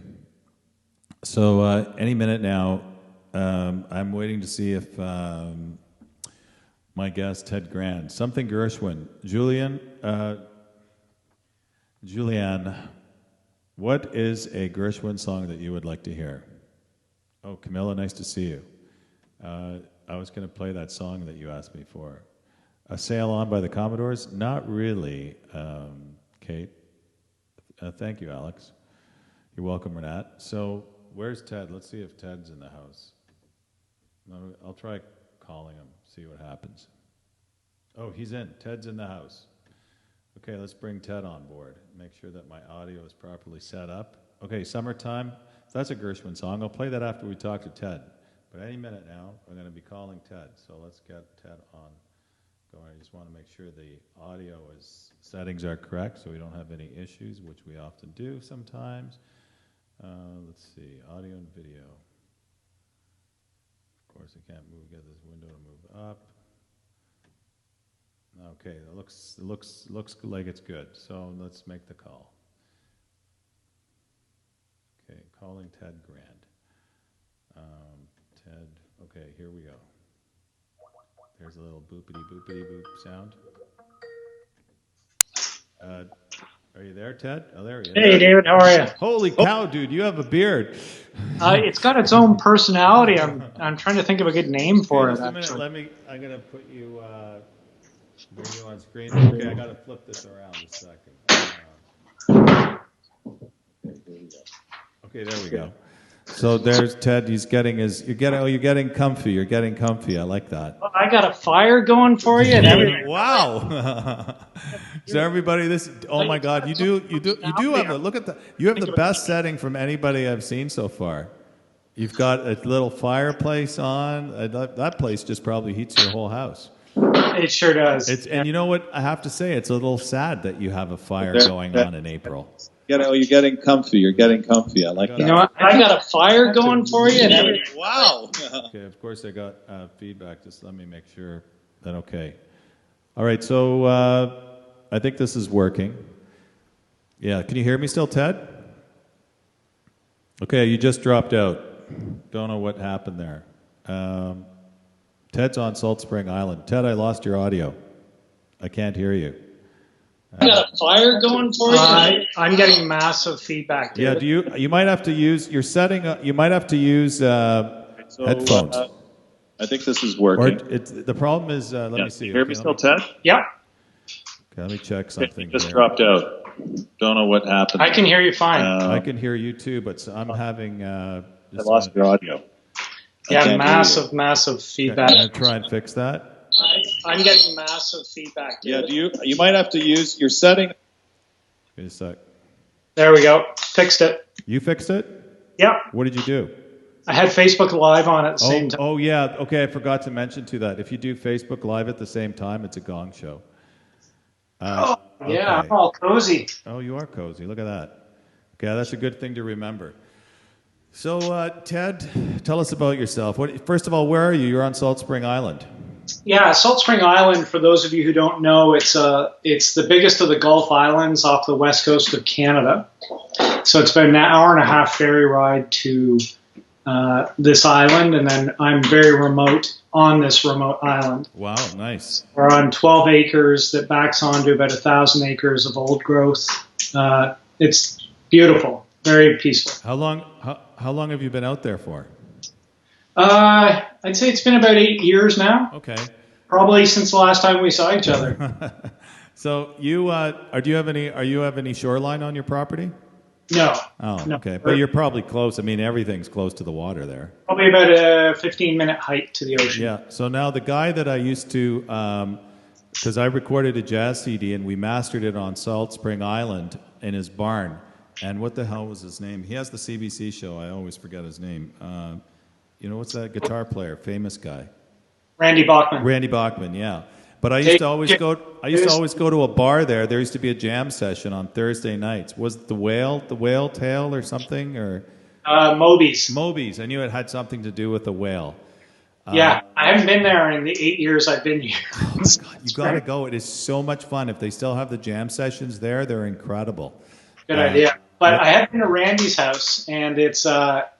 So any minute now, I'm waiting to see if my guest, Ted Grand, something Gershwin. Julianne, what is a Gershwin song that you would like to hear? Oh, Camilla, nice to see you. I was going to play that song that you asked me for. Sail On by the Commodores? Not really, Kate. Thank you, Alex. You're welcome, Renat. So, where's Ted? Let's see if Ted's in the house. I'll try calling him, see what happens. Oh, he's in. Ted's in the house. Okay, let's bring Ted on board. Make sure that my audio is properly set up. Okay, Summertime. That's a Gershwin song. I'll play that after we talk to Ted. But any minute now, we're going to be calling Ted. So let's get Ted on going. I just want to make sure the audio settings are correct so we don't have any issues, which we often do sometimes. Let's see, audio and video. Of course, I can't get this window to move up. Okay, it looks like it's good. So let's make the call. Okay, calling Ted Grand. Ted. Okay, here we go. There's a little boopity boopity boop sound. Are you there, Ted? Oh, there he is. Hey, David, how are you? Holy cow, dude! You have a beard. It's got its own personality. I'm trying to think of a good name for Just it. a minute. Actually, I'm gonna put you. Bring you on screen. Okay, I gotta flip this around a second. Okay, there we go. So there's Ted. He's getting his. You're getting comfy. You're getting comfy. I like that. I got a fire going for you and everything. Wow. So everybody, oh my God, you do have look at that. You have the best setting from anybody I've seen so far. You've got a little fireplace on. That place just probably heats your whole house. It sure does. And you know what? I have to say, it's a little sad that you have a fire going on in April. You're getting comfy. You're getting comfy. I like that. You know what? I got a fire going for you and everything. Wow. Okay, of course I got feedback. Just let me make sure that okay. All right, so I think this is working. Yeah, can you hear me still, Ted? Okay, you just dropped out. Don't know what happened there. Ted's on Salt Spring Island. Ted, I lost your audio. I can't hear you. I got a fire going for you. I'm getting massive feedback. David. Yeah, you might have to use your setting. You might have to use headphones. I think this is working. Or the problem is, let me see. Can you hear me still, Ted? Yeah, Okay, let me check something. Just here. dropped out. Don't know what happened. I can hear you fine. I can hear you too, but I'm having. I lost your audio. Yeah, massive feedback. Can I try and fix that? I'm getting massive feedback. David. Yeah, you might have to use your setting. Wait a sec. There we go. Fixed it. You fixed it? Yeah, What did you do? I had Facebook Live on at the same time. Oh yeah. Okay, I forgot to mention to that. If you do Facebook Live at the same time, it's a gong show. Yeah, okay. I'm all cozy. Oh, you are cozy. Look at that. Okay, that's a good thing to remember. So, Ted, tell us about yourself. First of all, where are you? You're on Salt Spring Island. Yeah, Salt Spring Island, for those of you who don't know, it's the biggest of the Gulf Islands off the west coast of Canada. So it's about an hour and a half ferry ride to this island, and then I'm very remote on this remote island. Wow, nice. We're on 12 acres that backs onto about 1,000 acres of old growth. It's beautiful, very peaceful. How long have you been out there for? I'd say it's been about 8 years now. Okay. Probably since the last time we saw each other. So you do you have any shoreline on your property? No. Oh, No. okay. But you're probably close. I mean, everything's close to the water there. Probably about a 15-minute hike to the ocean. Yeah. So now the guy that I used to, because I recorded a jazz CD and we mastered it on Salt Spring Island in his barn. And what the hell was his name? He has the CBC show. I always forget his name. You know, what's that guitar player? Famous guy. Randy Bachman. Randy Bachman, yeah. But I used to always go to a bar there. There used to be a jam session on Thursday nights. Was it the Whale Tale or something, or Moby's. Moby's? I knew it had something to do with the whale. Yeah, I haven't been there in the 8 years I've been here. Oh my God, you got to go. It is so much fun. If they still have the jam sessions there, they're incredible. Good idea. But I have been to Randy's house, and it's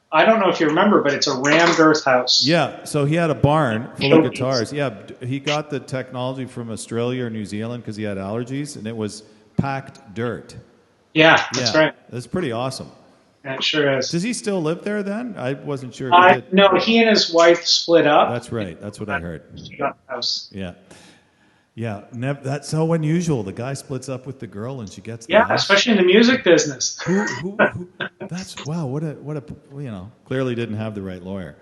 I don't know if you remember, but it's a rammed earth house. Yeah, so he had a barn full of guitars. Yeah, he got the technology from Australia or New Zealand because he had allergies, and it was packed dirt. Yeah, that's right. That's pretty awesome. Yeah, it sure is. Does he still live there then? I wasn't sure. If he did. No, he and his wife split up. That's right. That's what I heard. He got the house. Yeah. Yeah, that's so unusual. The guy splits up with the girl and she gets the Yeah, house. especially in the music business. Who that's wow, what a clearly didn't have the right lawyer.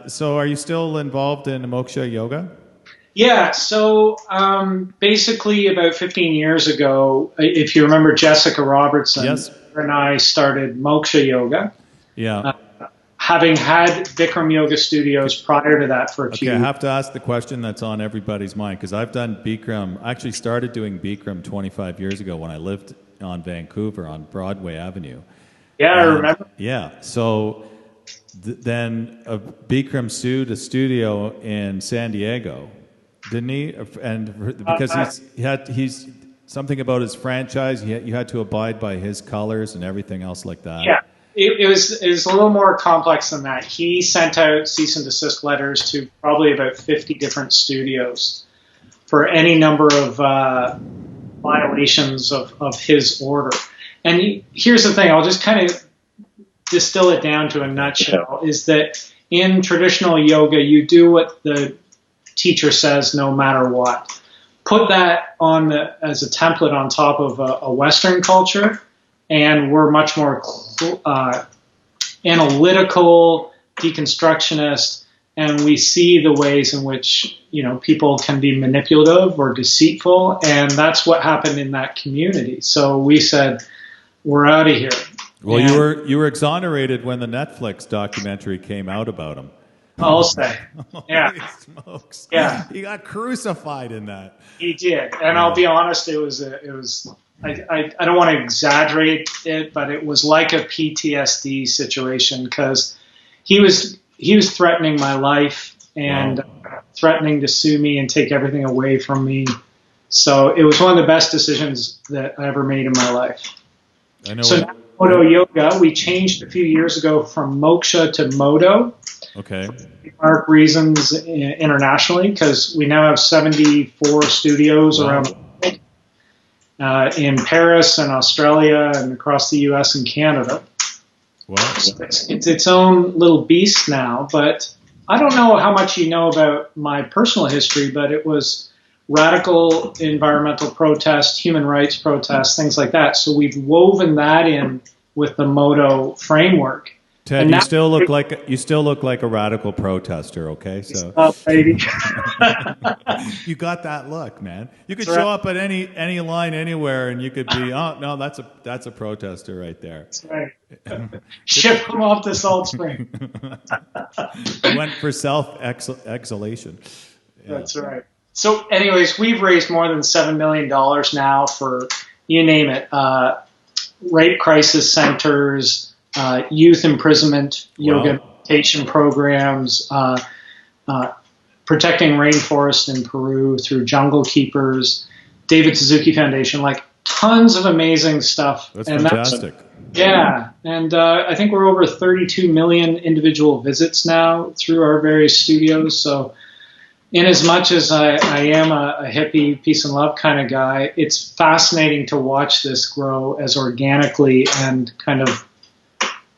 So are you still involved in Moksha Yoga? Yeah, so basically about 15 years ago, if you remember Jessica Robertson, Yes. her and I started Moksha Yoga, Yeah. having had Bikram Yoga Studios prior to that for a few Okay, I years. have to ask the question that's on everybody's mind because I've done Bikram. I actually started doing Bikram 25 years ago when I lived on Vancouver on Broadway Avenue. Yeah, I remember. Yeah, so then Bikram sued a studio in San Diego, didn't he? And because he's something about his franchise, you had to abide by his colors and everything else like that. Yeah. It was a little more complex than that. He sent out cease and desist letters to probably about 50 different studios for any number of violations violations of his order. And here's the thing, I'll just kind of distill it down to a nutshell, is that in traditional yoga, you do what the teacher says no matter what. Put that on as a template on top of a Western culture, and we're much more analytical, deconstructionist, and we see the ways in which people can be manipulative or deceitful, and that's what happened in that community. So we said, we're out of here. Well, you were exonerated when the Netflix documentary came out about him. I'll say, yeah. Holy smokes! Yeah, he got crucified in that. He did, and I'll be honest, it was. I don't want to exaggerate it, but it was like a PTSD situation because he was threatening my life and threatening to sue me and take everything away from me. So it was one of the best decisions that I ever made in my life. I know. So Modo Yoga, we changed a few years ago from Moksha to Modo. Okay. For reasons internationally, because we now have 74 studios around the world, in Paris and Australia and across the U.S. and Canada. Wow. So it's its own little beast now, but I don't know how much you know about my personal history, but it was radical environmental protest, human rights protests, things like that. So we've woven that in with the Modo framework. Ted, you still look like a radical protester. Okay, so baby. You got that look, man. You could show up at any line anywhere, and you could be, oh no, that's a protester right there. That's right. Ship them off to Salt Spring. You went for self-exhalation. Yeah. That's right. So, anyways, we've raised more than $7 million now for, you name it, rape crisis centers, youth imprisonment, yoga meditation programs, protecting rainforests in Peru through Jungle Keepers, David Suzuki Foundation, like tons of amazing stuff. That's fantastic. And I think we're over 32 million individual visits now through our various studios. So in as much as I am a hippie, peace and love kind of guy, it's fascinating to watch this grow as organically and kind of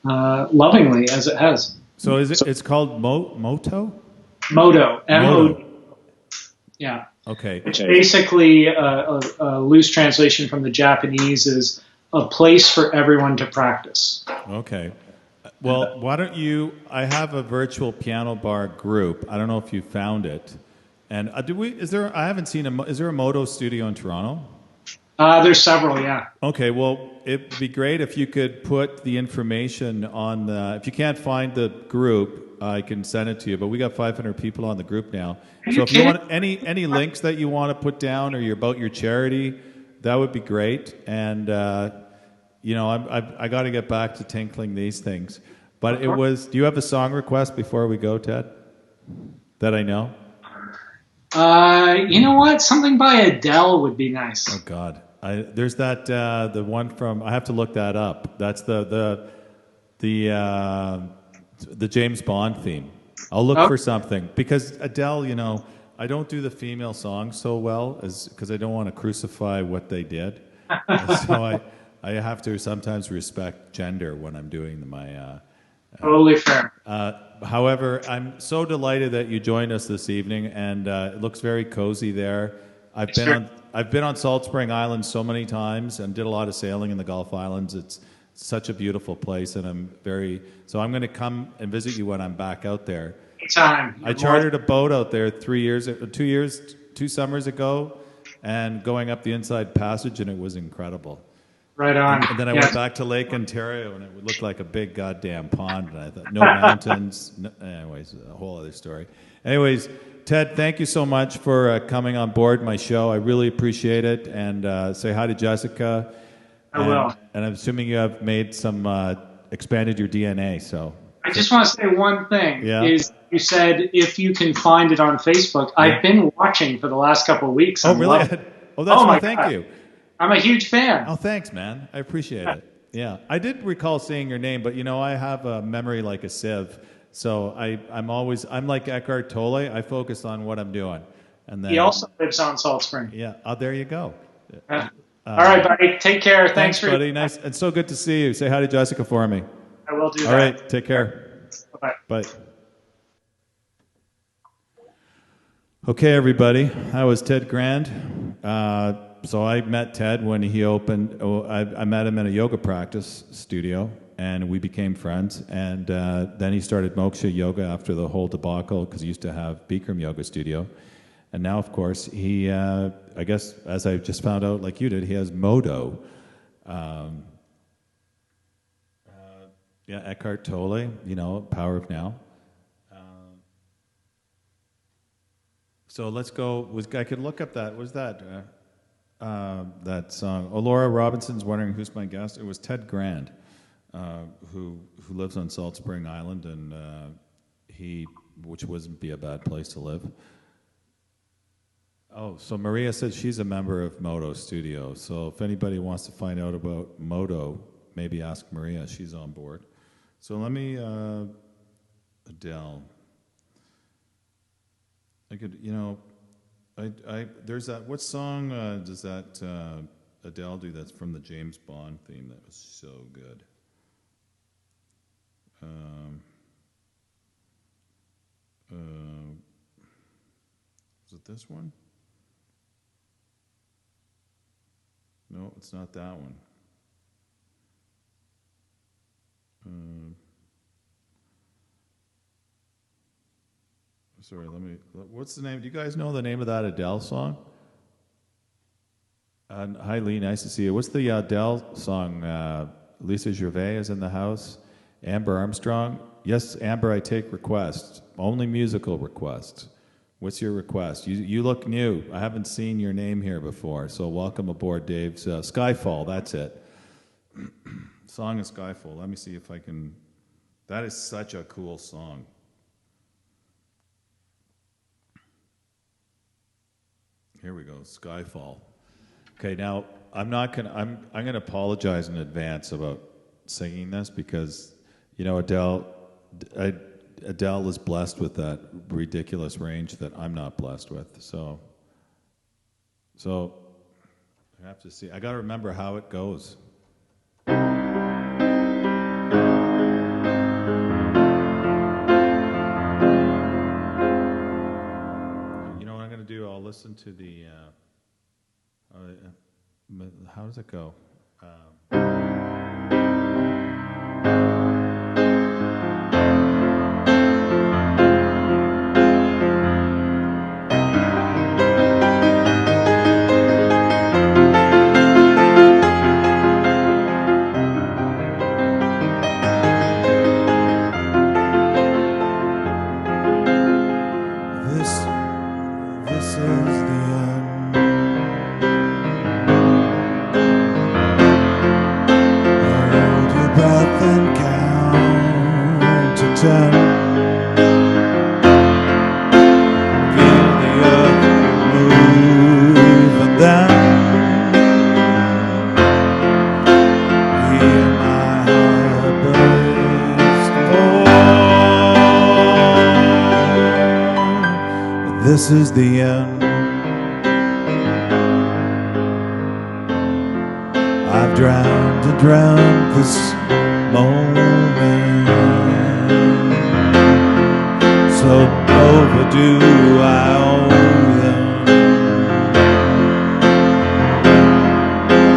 lovingly as it has. So it's called Moto? Modo. M-O-D. Yeah. Okay. Which basically, a loose translation from the Japanese is a place for everyone to practice. Okay. Well, why don't you, I have a virtual piano bar group. I don't know if you found it. And is there a Modo studio in Toronto? There's several, yeah. Okay, well, it'd be great if you could put the information on if you can't find the group, I can send it to you, but we got 500 people on the group now. So if you want any links that you want to put down or about your charity, that would be great. And, I got to get back to tinkling these things. But do you have a song request before we go, Ted? That I know? You know what? Something by Adele would be nice. Oh, God. There's that the one from. I have to look that up. That's the James Bond theme. I'll look for something because Adele. I don't do the female songs so well because I don't want to crucify what they did. So I have to sometimes respect gender when I'm doing my. Totally fair. However, I'm so delighted that you joined us this evening, and it looks very cozy there. I've been on Salt Spring Island so many times and did a lot of sailing in the Gulf Islands. It's such a beautiful place, and I'm going to come and visit you when I'm back out there. Anytime. I chartered a boat out there 2 summers ago, and going up the Inside Passage, and it was incredible. Right on. And then I went back to Lake Ontario, and it looked like a big goddamn pond. And I thought, no mountains. Anyways, a whole other story. Anyways, Ted, thank you so much for coming on board my show. I really appreciate it. And say hi to Jessica. I will. And I'm assuming you have made some, expanded your DNA. So I just want to say one thing. Yeah. Is you said if you can find it on Facebook. Yeah. I've been watching for the last couple of weeks. Oh, really? Thank you. I'm a huge fan. Oh, thanks, man. I appreciate it. Yeah. I did recall seeing your name, but, I have a memory like a sieve. So I'm like Eckhart Tolle. I focus on what I'm doing. And then, he also lives on Salt Spring. Yeah. Oh, there you go. All right, buddy. Take care. Thanks for buddy. Nice. It's so good to see you. Say hi to Jessica for me. I will do that. All right. Take care. Bye. Bye. Okay, everybody. That was Ted Grand. So I met Ted when he opened. I met him in a yoga practice studio, and we became friends. And then he started Moksha Yoga after the whole debacle, because he used to have Bikram Yoga Studio. And now, of course, he, I guess, as I just found out, like you did, he has Modo. Eckhart Tolle, Power of Now. So let's go. I could look up that. Was that that song? Oh, Laura Robinson's wondering who's my guest. It was Ted Grand, who lives on Salt Spring Island, and which wouldn't be a bad place to live. Oh, so Maria said she's a member of Modo Studio. So if anybody wants to find out about Modo, maybe ask Maria. She's on board. So let me Adele. I could, there's that. What song does that Adele do? That's from the James Bond theme. That was so good. Is it this one? No, it's not that one. Sorry, what's the name? Do you guys know the name of that Adele song? Hi, Lee, nice to see you. What's the Adele song? Lisa Gervais is in the house. Amber Armstrong. Yes, Amber, I take requests. Only musical requests. What's your request? You look new. I haven't seen your name here before, so welcome aboard, Dave's Skyfall, that's it. Song of Skyfall. Let me see if I can... That is such a cool song. Here we go, Skyfall. Okay, now I'm gonna apologize in advance about singing this, because Adele is blessed with that ridiculous range that I'm not blessed with. So I have to see. I got to remember how it goes. I'll listen to the. How does it go? This is the end. I've drowned this moment. So overdue, I owe them.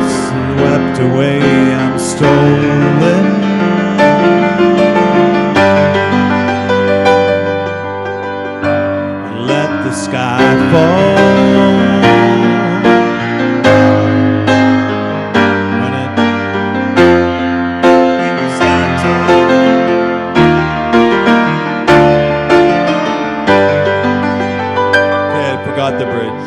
Swept away, I'm stolen. Sky fall when it was that time. Okay, I forgot the bridge.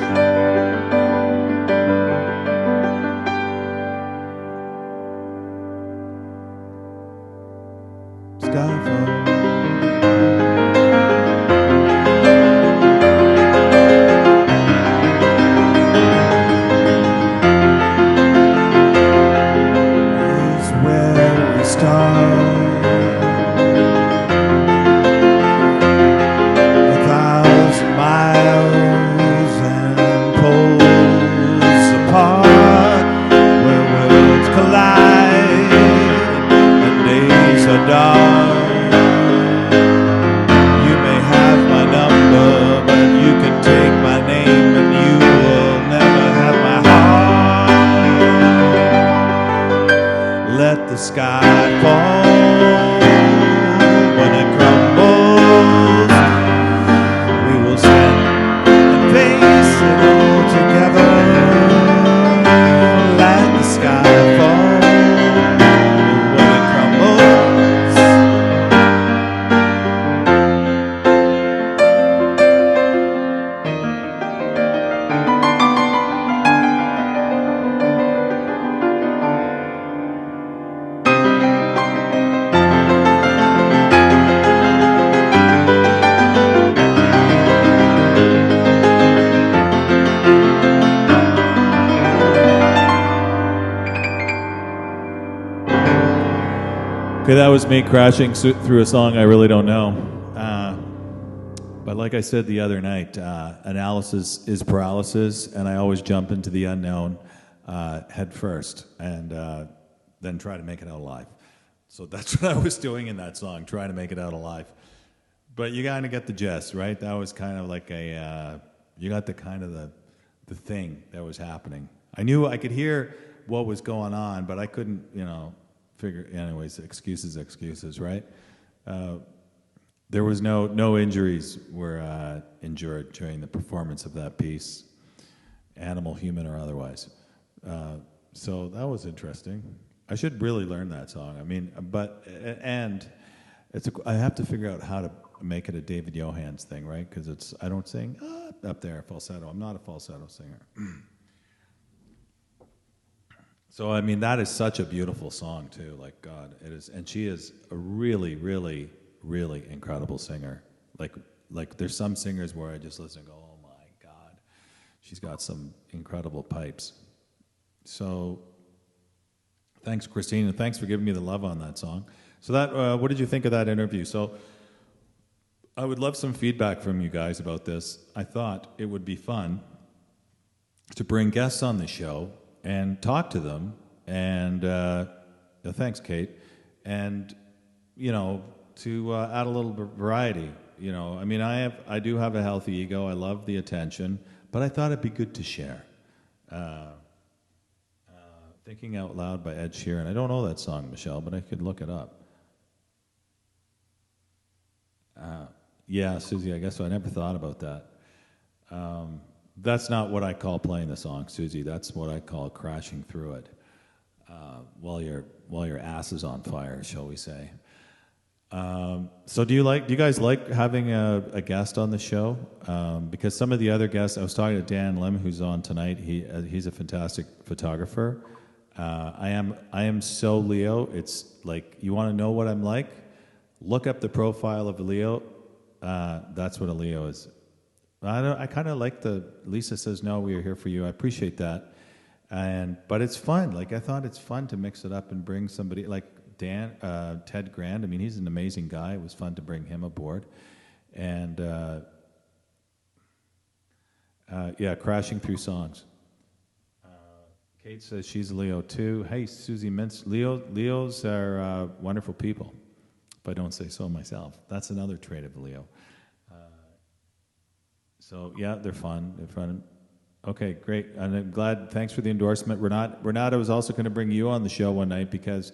sky fall, when it crumbles, we will stand and face it all together. Let the sky fall, when it crumbles. Okay, that was me crashing through a song I really don't know. But like I said the other night, analysis is paralysis, and I always jump into the unknown head first and then try to make it out alive. So that's what I was doing in that song, trying to make it out alive. But you kind of get the gist, right? That was kind of like you got the kind of the thing that was happening. I knew I could hear what was going on, but I couldn't, figure. Anyways, excuses, right? There was no injuries were endured during the performance of that piece, animal, human, or otherwise. So that was interesting. I should really learn that song. I mean, and I have to figure out how to make it a David Johans thing, right? Because I don't sing up there falsetto. I'm not a falsetto singer. So, I mean, that is such a beautiful song, too. Like, God, it is. And she is a really, really, really incredible singer. Like there's some singers where I just listen and go, oh, my God. She's got some incredible pipes. So, thanks, Christine, and thanks for giving me the love on that song. So, what did you think of that interview? So, I would love some feedback from you guys about this. I thought it would be fun to bring guests on the show and talk to them, and thanks, Kate, and to add a little variety. I mean, I do have a healthy ego. I love the attention, but I thought it'd be good to share. Thinking Out Loud by Ed Sheeran. I don't know that song, Michelle, but I could look it up. Yeah, Susie, I guess so. I never thought about that. That's not what I call playing the song, Susie. That's what I call crashing through it while your ass is on fire, shall we say? So do you guys like having a guest on the show? Because some of the other guests, I was talking to Dan Lim, who's on tonight. He's a fantastic photographer. I am so Leo. It's like, you want to know what I'm like? Look up the profile of a Leo. That's what a Leo is. I kind of like Lisa says, no, we are here for you. I appreciate that. But it's fun. Like, I thought it's fun to mix it up and bring somebody like Ted Grand. I mean, he's an amazing guy. It was fun to bring him aboard. And crashing through songs. Kate says she's a Leo too. Hey, Susie Mintz. Leos are wonderful people, if I don't say so myself. That's another trait of a Leo. So yeah, they're fun. They're fun. Okay, great. And I'm glad. Thanks for the endorsement, Renat. Renat, I was also going to bring you on the show one night because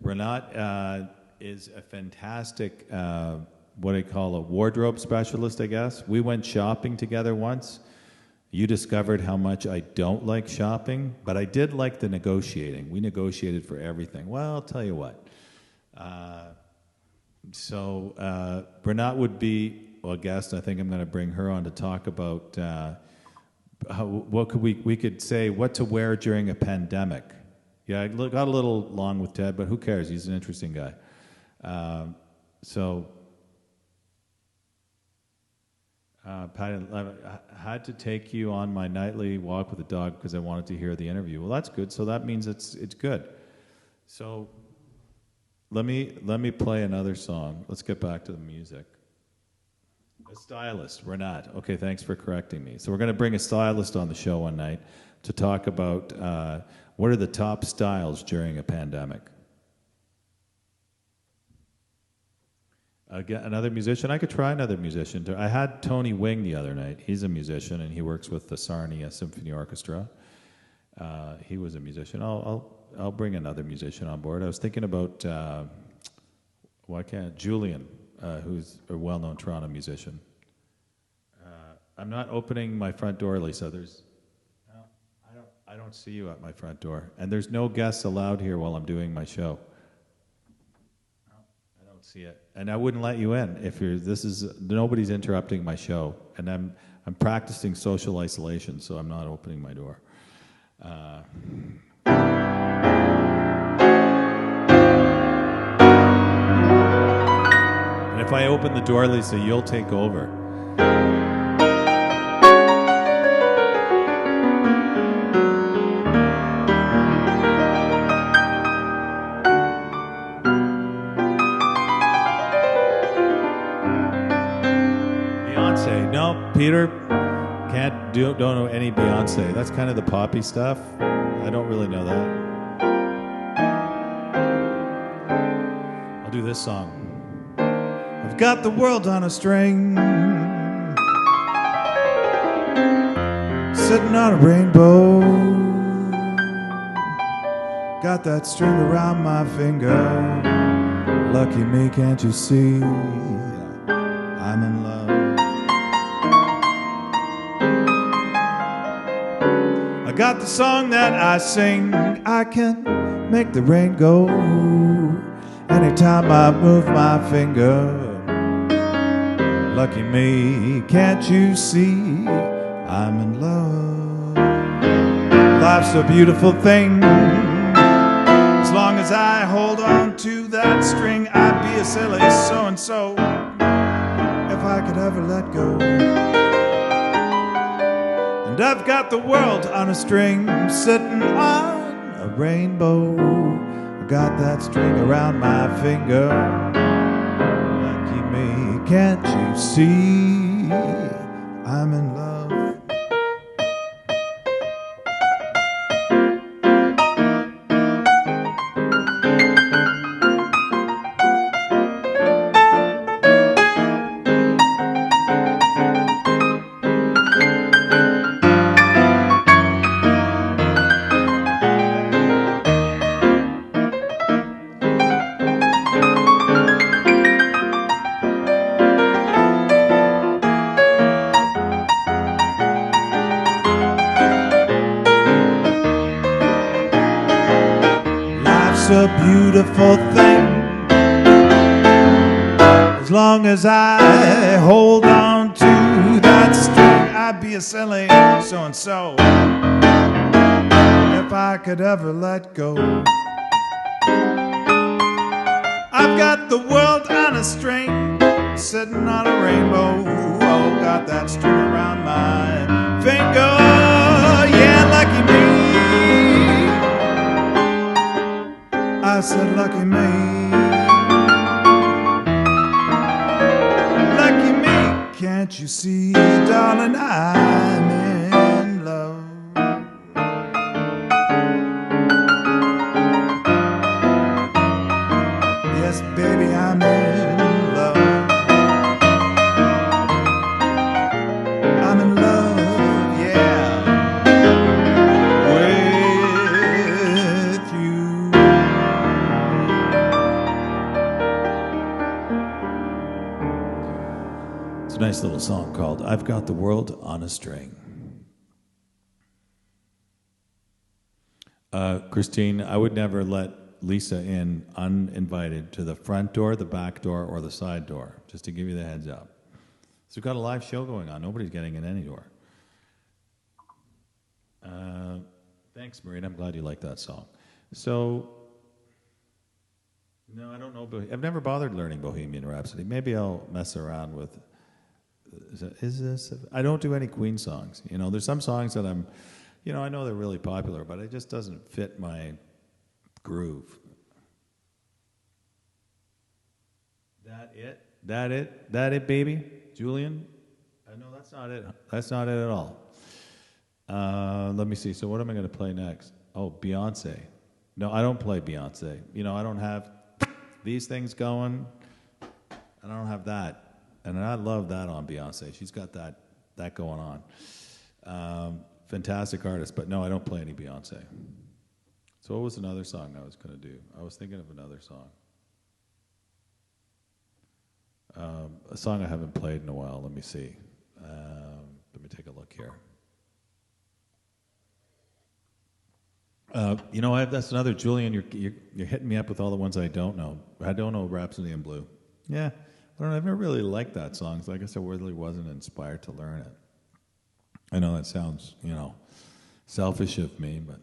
Renat is a fantastic, what I call a wardrobe specialist, I guess. We went shopping together once. You discovered how much I don't like shopping, but I did like the negotiating. We negotiated for everything. Well, I'll tell you what. Renat would be a guest. I think I'm going to bring her on to talk about what could we could say what to wear during a pandemic. Yeah, I got a little long with Ted, but who cares? He's an interesting guy. Patty, I had to take you on my nightly walk with the dog because I wanted to hear the interview. Well, that's good. So that means it's good. So let me play another song. Let's get back to the music. A stylist, Renat. Okay, thanks for correcting me. So we're going to bring a stylist on the show one night to talk about what are the top styles during a pandemic. Another musician. I could try another musician. I had Tony Wing the other night. He's a musician, and he works with the Sarnia Symphony Orchestra. He was a musician. I'll bring another musician on board. I was thinking about Julian, who's a well-known Toronto musician. I'm not opening my front door, Lisa. I don't see you at my front door, and there's no guests allowed here while I'm doing my show. I don't see it, and I wouldn't let you in if you're. Nobody's interrupting my show, and I'm practicing social isolation, so I'm not opening my door. And if I open the door, Lisa, you'll take over. Peter, don't know any Beyonce. That's kind of the poppy stuff. I don't really know that. I'll do this song. I've got the world on a string, sitting on a rainbow. Got that string around my finger. Lucky me, can't you see? I'm in love. Got the song that I sing. I can make the rain go anytime I move my finger. Lucky me, can't you see? I'm in love. Life's a beautiful thing. As long as I hold on to that string, I'd be a silly so-and-so if I could ever let go. And I've got the world on a string, sitting on a rainbow. I got that string around my finger. Lucky me, can't you see? I'm in love. A beautiful thing. As long as I hold on to that string, I'd be a silly so-and-so if I could ever let go. I've got the world on a string, sitting on a rainbow. Oh, got that string around my finger. Yeah, lucky me. I said, lucky me. Lucky me, can't you see, darling, I'm in love. Yes, baby, I'm in love. I'm in love, yeah, with you. It's a nice little song called I've Got the World on a String. Christine, I would never let Lisa in uninvited to the front door, the back door, or the side door, just to give you the heads up. So we've got a live show going on. Nobody's getting in any door. Thanks, Maureen. I'm glad you like that song. So, no, I don't know. I've never bothered learning Bohemian Rhapsody. Maybe I'll mess around with. Is this? I don't do any Queen songs. You know, there's some songs that I'm. You know, I know they're really popular, but it just doesn't fit my groove. That it? That it? That it, baby? Julian? No, that's not it. That's not it at all. Let me see. So what am I going to play next? Oh, Beyonce. No, I don't play Beyonce. You know, I don't have these things going, and I don't have that. And I love that on Beyonce. She's got that going on. fantastic artist, but no, I don't play any Beyonce. So what was another song I was going to do? I was thinking of another song. A song I haven't played in a while. Let me see. Let me take a look here. That's another Julian. You're hitting me up with all the ones I don't know. I don't know Rhapsody in Blue. Yeah, I don't know. I've never really liked that song, so I guess I really wasn't inspired to learn it. I know that sounds, selfish of me, but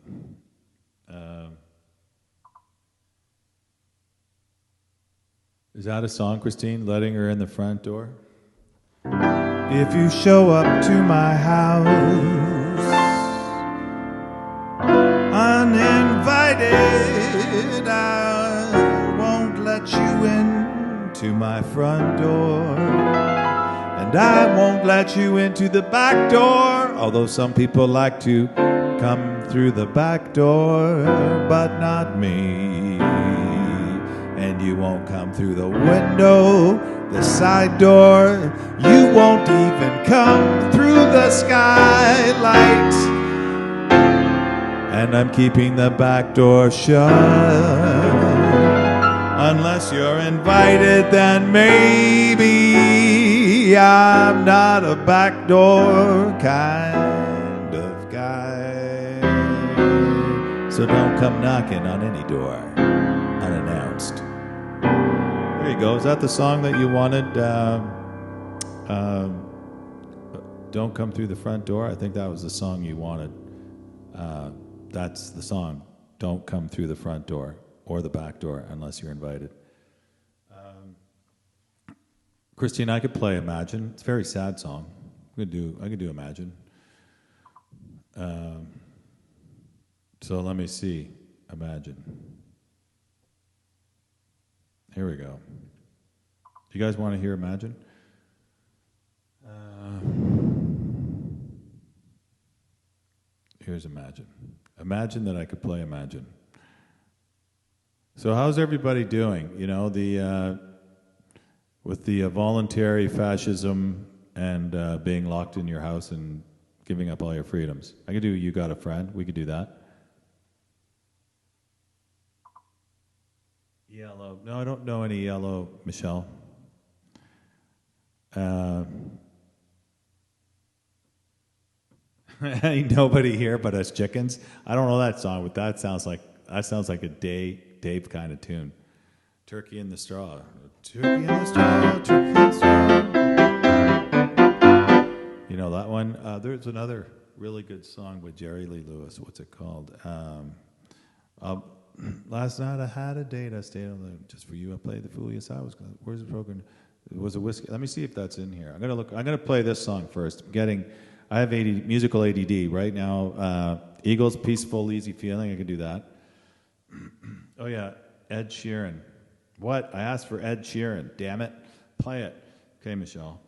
is that a song, Christine? Letting Her in the Front Door? If you show up to my house uninvited, I won't let you into my front door, and I won't let you into the back door, although some people like to come through the back door, but not me. And you won't come through the window, the side door, you won't even come through the skylight. And I'm keeping the back door shut. Unless you're invited, then maybe I'm not a back door kind of guy. So don't come knocking on any door unannounced. There you go. Is that the song that you wanted? Don't Come Through the Front Door? I think that was the song you wanted. That's the song. Don't come through the front door or the back door unless you're invited. Christine, I could play Imagine. It's a very sad song. I could do Imagine. So let me see. Imagine. Here we go. Do you guys want to hear Imagine? Here's Imagine. Imagine that I could play Imagine. So how's everybody doing? With the voluntary fascism and being locked in your house and giving up all your freedoms. I could do You Got a Friend. We could do that. Yellow. No, I don't know any Yellow, Michelle. Ain't nobody here but us chickens. I don't know that song, but that sounds like a Dave kind of tune. Turkey in the Straw. Turkey in the straw, turkey in the straw. You know that one? There's another really good song with Jerry Lee Lewis. What's it called? Last night I had a date. I stayed on the just for you. I played the fool. Yes, I was. Where's the program? It was a whiskey. Let me see if that's in here. I'm gonna play this song first. I have musical ADD right now. Eagles, Peaceful, Easy Feeling. I can do that. Oh yeah, Ed Sheeran. What? I asked for Ed Sheeran. Damn it. Play it. Okay, Michelle.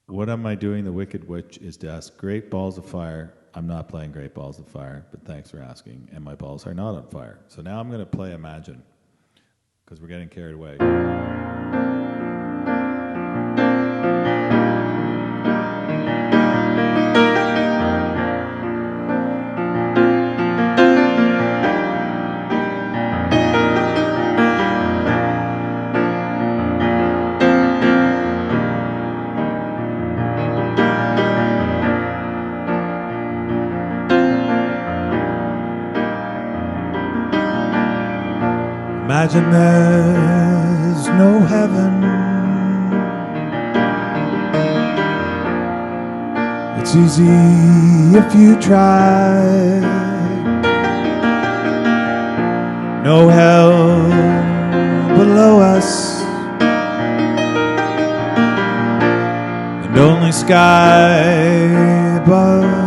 What am I doing? The Wicked Witch is Desk. Great Balls of Fire. I'm not playing Great Balls of Fire, but thanks for asking. And my balls are not on fire. So now I'm going to play Imagine, because we're getting carried away. Imagine there's no heaven. It's easy if you try. No hell below us, and only sky above.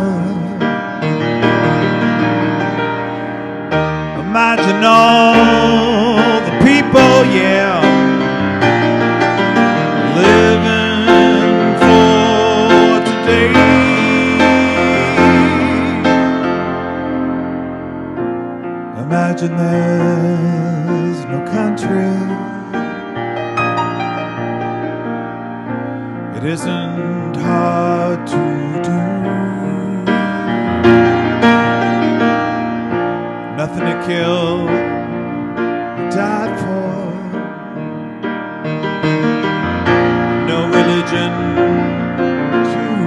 Imagine all the people, yeah, living for today. Imagine there's no country. It It isn't hard to do. Nothing to kill, died for. No religion too.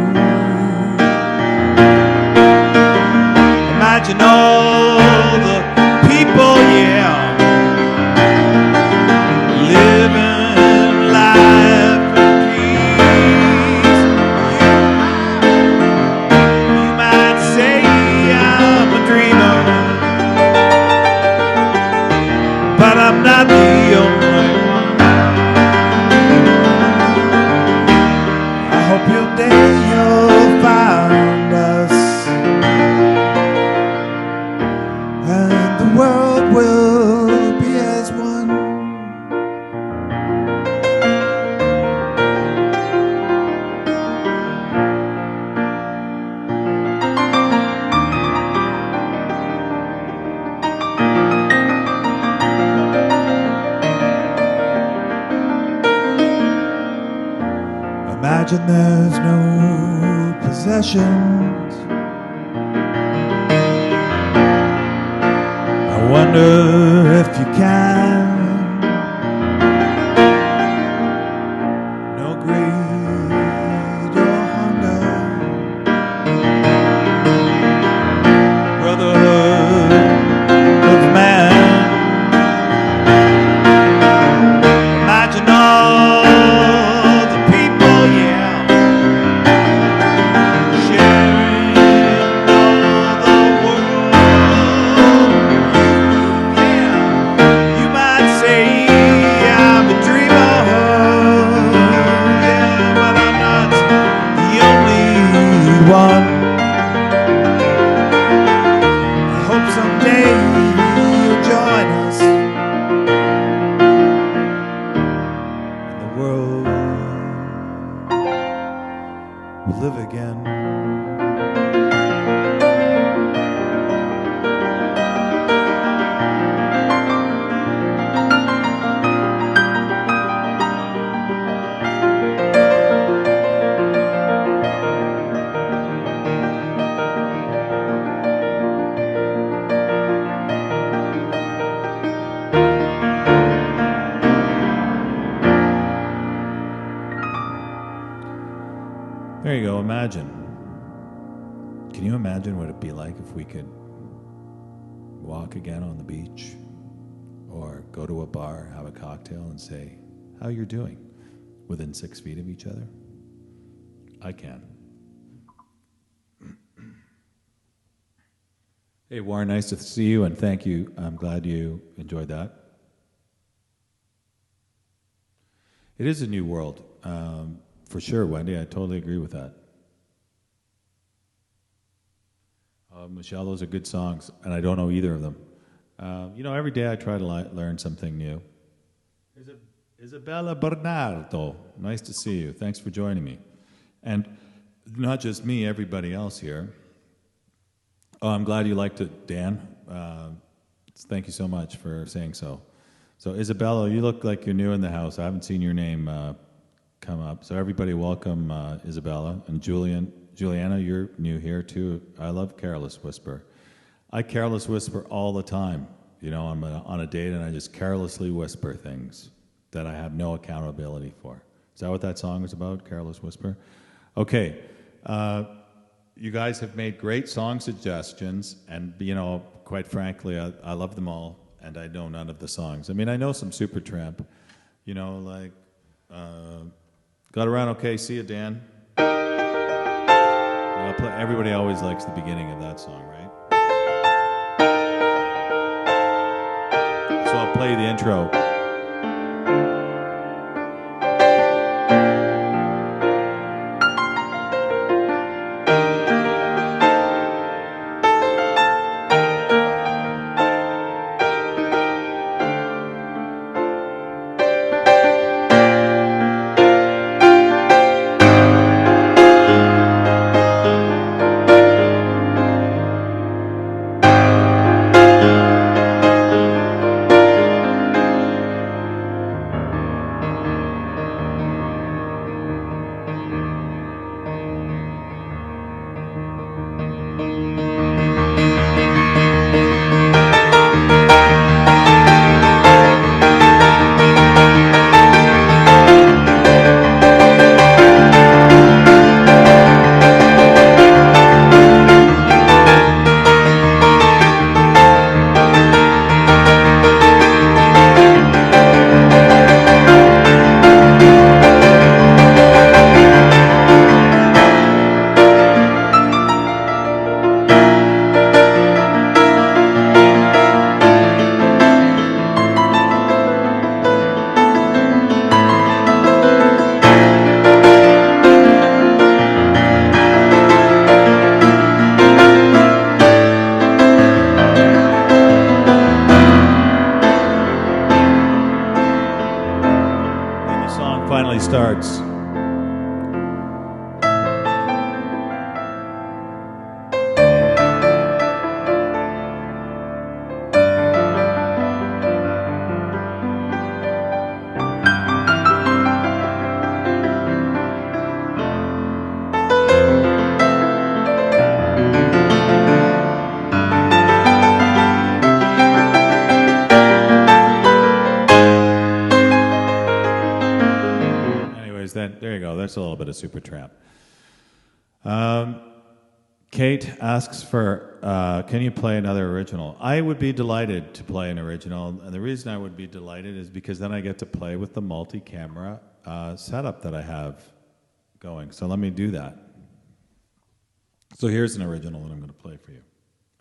Imagine all the people, yeah, living life in peace. You might say I'm a dreamer, but I'm not the only one. I hope your day you'll find us, and the world will be as one. Imagine there's no possessions. I wonder if you can. No greed or hunger. Brotherhood of man. Imagine all the people, yeah, sharing all the world. Yeah, you might say I'm a dreamer, yeah, but I'm not the only one. I hope someday you'll join us, and the world will live again. There you go, imagine. Can you imagine what it'd be like if we could walk again on the beach or go to a bar, have a cocktail and say, how you're doing, within 6 feet of each other? I can. Hey, Warren, nice to see you, and thank you. I'm glad you enjoyed that. It is a new world. For sure, Wendy, I totally agree with that. Michelle, those are good songs, and I don't know either of them. Every day I try to learn something new. Isabella Bernardo, nice to see you. Thanks for joining me. And not just me, everybody else here. Oh, I'm glad you liked it, Dan. Thank you so much for saying so. So, Isabella, you look like you're new in the house. I haven't seen your name come up. So everybody welcome Isabella. And Juliana, you're new here too. I love Careless Whisper. I careless whisper all the time. I'm on a date and I just carelessly whisper things that I have no accountability for. Is that what that song is about, Careless Whisper? Okay. You guys have made great song suggestions, and quite frankly, I love them all, and I know none of the songs. I mean, I know some Supertramp, like Got Around Okay, See Ya, Dan. Everybody always likes the beginning of that song, right? So I'll play the intro. starts. Anyways, there you go. That's a little bit of Supertramp. Kate asks for, can you play another original? I would be delighted to play an original, and the reason I would be delighted is because then I get to play with the multi-camera setup that I have going. So let me do that. So here's an original that I'm going to play for you.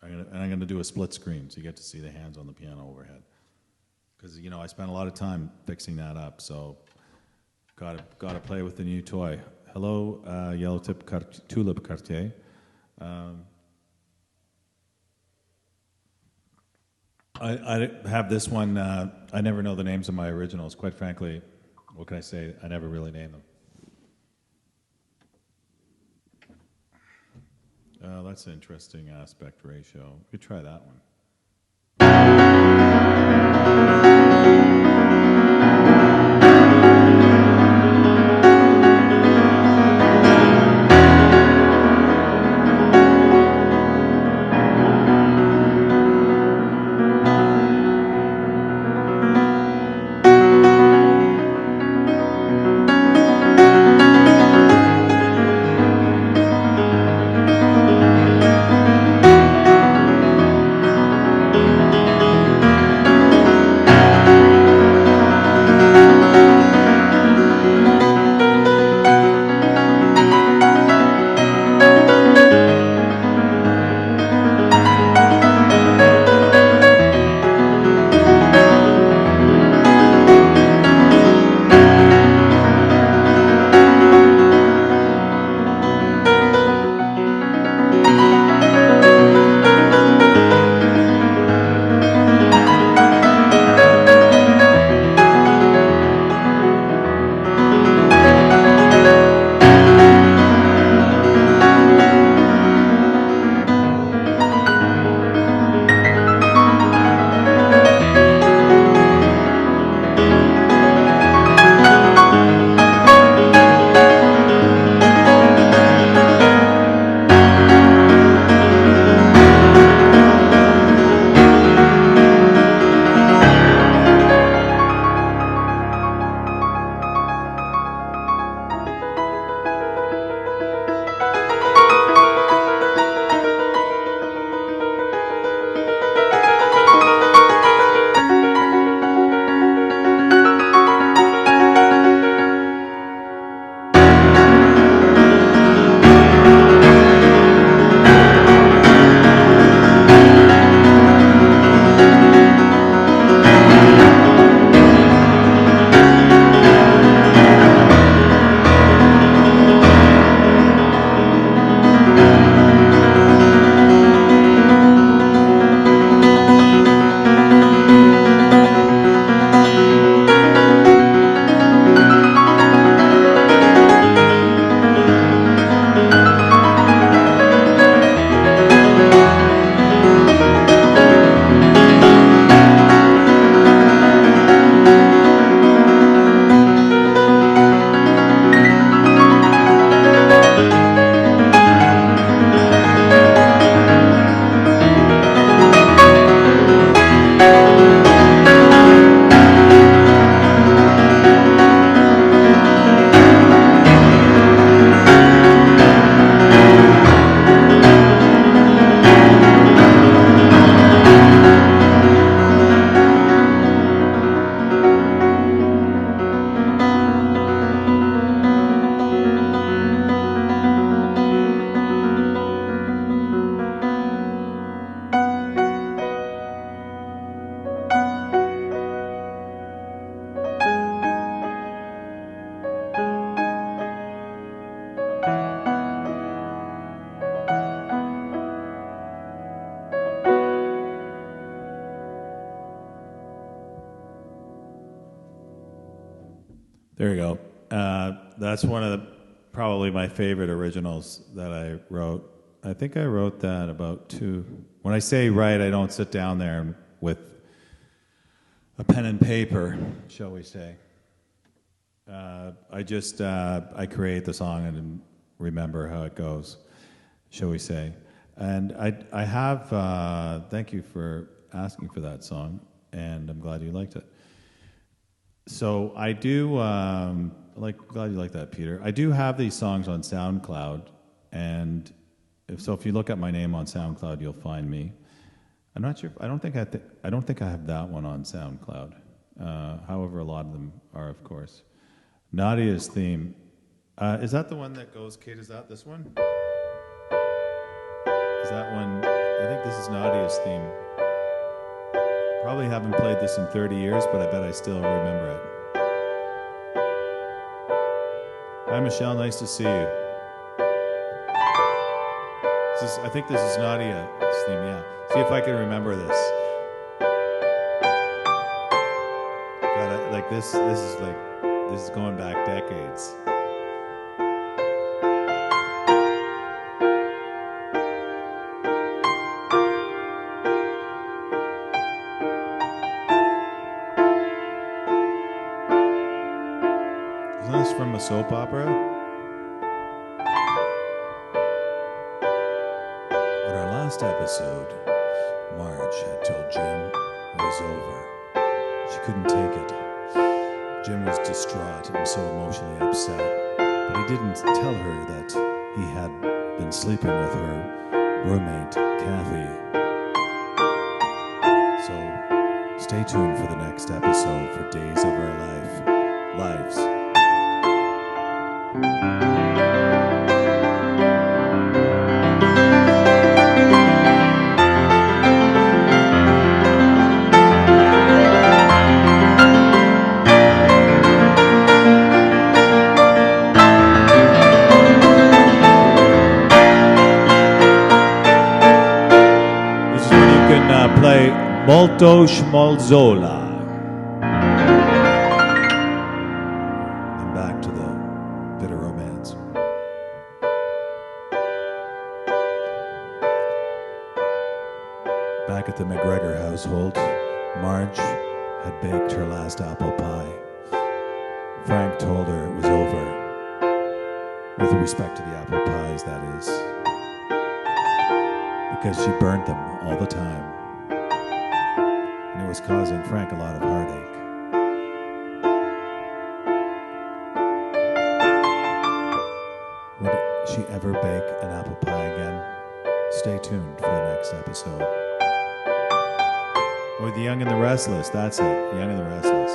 And I'm going to do a split screen, so you get to see the hands on the piano overhead. Because, you know, I spent a lot of time fixing that up, so got to play with the new toy. Hello, Yellow Tulip Cartier. I have this one. I never know the names of my originals. Quite frankly, what can I say? I never really name them. That's an interesting aspect ratio. We could try that one. There you go. That's one of the probably my favorite originals that I wrote. I think I wrote that about two. When I say write, I don't sit down there with a pen and paper, shall we say. I just I create the song and remember how it goes, shall we say. And I have thank you for asking for that song, and I'm glad you liked it. So I do glad you like that, Peter. I do have these songs on SoundCloud, and if you look at my name on SoundCloud, you'll find me. I'm not sure. I don't think I have that one on SoundCloud. However, a lot of them are, of course. Nadia's theme. Is that the one that goes, Kate, is that this one? Is that one? I think this is Nadia's theme. Probably haven't played this in 30 years, but I bet I still remember it. Hi, Michelle. Nice to see you. I think this is Nadia's theme, yeah. See if I can remember this. God, this is going back decades. Isn't this from a soap opera? On our last episode, Marge had told Jim it was over. She couldn't take it. Jim was distraught and so emotionally upset, but he didn't tell her that he had been sleeping with her roommate, Kathy. So stay tuned for the next episode for Days of Our Lives. Play Molto Schmalzola. And back to the bitter romance. Back at the McGregor household, Marge had baked her last apple pie. Frank told her it was over. With respect to the apple pies, that is. Because she burnt them all the time. And it was causing Frank a lot of heartache. Would she ever bake an apple pie again? Stay tuned for the next episode. Or The Young and the Restless, that's it, The Young and the Restless.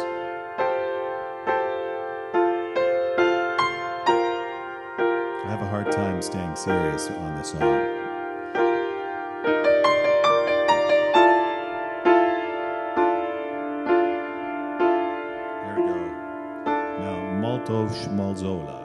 I have a hard time staying serious on this song. Molto Schmalzola.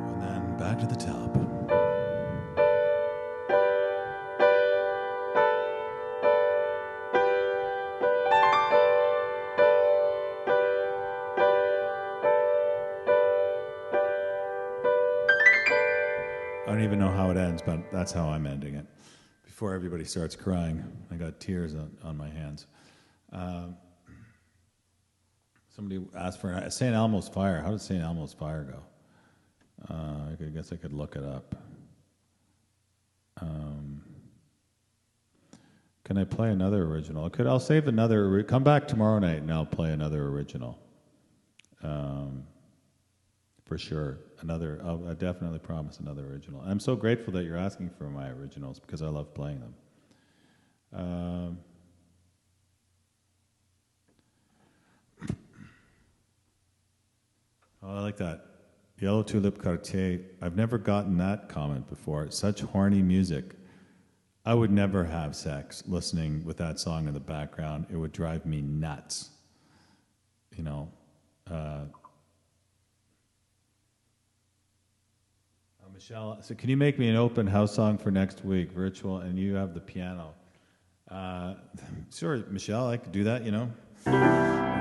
And then back to the top. I don't even know how it ends, but that's how I'm ending it. Before everybody starts crying, I got tears on my hands. Somebody asked for St. Elmo's Fire. How did St. Elmo's Fire go? I guess I could look it up. Can I play another original? I'll save another. Come back tomorrow night and I'll play another original. For sure. I definitely promise another original. I'm so grateful that you're asking for my originals because I love playing them. I like that. Yellow Tulip Cartier. I've never gotten that comment before. Such horny music. I would never have sex listening with that song in the background. It would drive me nuts. You know. Michelle, so can you make me an open house song for next week, virtual, and you have the piano? Sure, Michelle, I could do that, you know.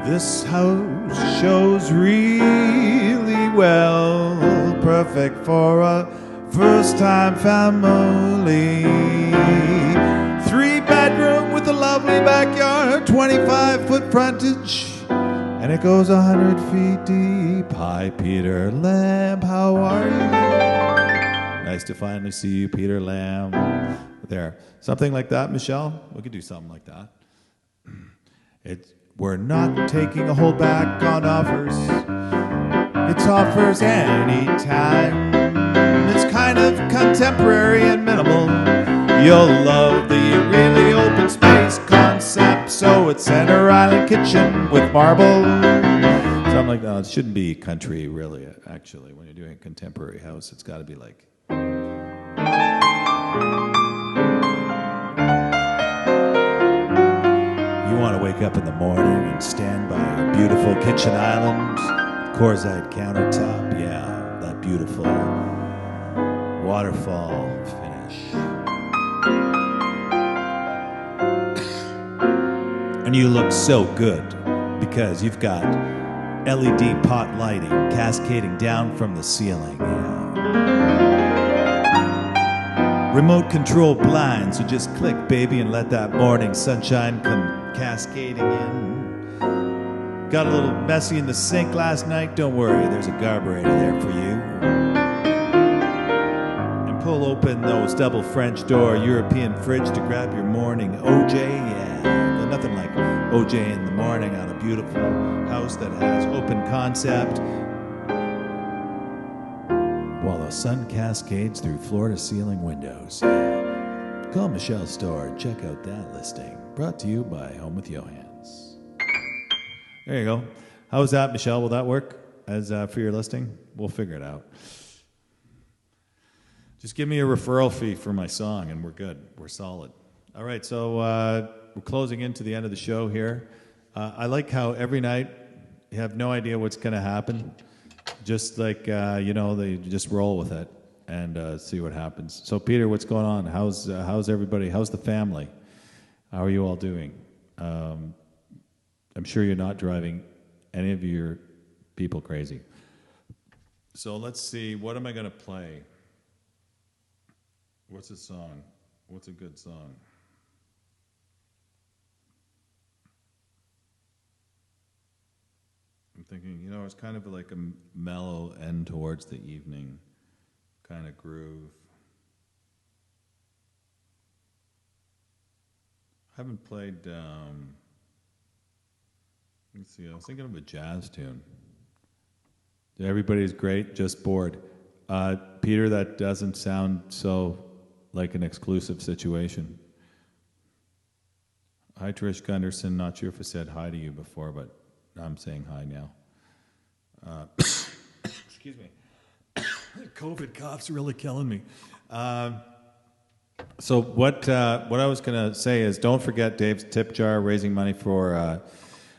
This house shows really well, perfect for a first-time family. 3-bedroom with a lovely backyard, 25-foot frontage, and it goes 100 feet deep. Hi, Peter Lamb, how are you? Nice to finally see you, Peter Lamb. There. Something like that, Michelle? We could do something like that. We're not taking a holdback on offers. It's offers anytime. It's kind of contemporary and minimal. You'll love the really open space concept. So it's Center Island kitchen with marble. Something like that. It shouldn't be country, really, actually. When you're doing a contemporary house, it's got to be like... You want to wake up in the morning and stand by a beautiful kitchen island, Corzite countertop, yeah, that beautiful waterfall finish. And you look so good because you've got LED pot lighting cascading down from the ceiling, yeah. Remote control blinds, so just click, baby, and let that morning sunshine come cascading in. Got a little messy in the sink last night? Don't worry, there's a carburetor there for you. And pull open those double French door European fridge to grab your morning OJ, yeah. But nothing like OJ in the morning on a beautiful house that has open concept. While the sun cascades through floor-to-ceiling windows. Call Michelle's store and check out that listing. Brought to you by Home with Johans. There you go. How was that, Michelle? Will that work as for your listing? We'll figure it out. Just give me a referral fee for my song, and we're good. We're solid. All right, so we're closing into the end of the show here. I like how every night you have no idea what's going to happen. Just like, they just roll with it and see what happens. So, Peter, what's going on? How's everybody? How's the family? How are you all doing? I'm sure you're not driving any of your people crazy. So let's see. What am I going to play? What's a song? What's a good song? I'm thinking, it's kind of like a mellow end towards the evening kind of groove. I haven't played, let's see, I was thinking of a jazz tune. Everybody's great, just bored. Peter, that doesn't sound so like an exclusive situation. Hi, Trish Gunderson. Not sure if I said hi to you before, but I'm saying hi now. Excuse me. COVID cough's really killing me. So what I was going to say is, don't forget Dave's tip jar, raising money for.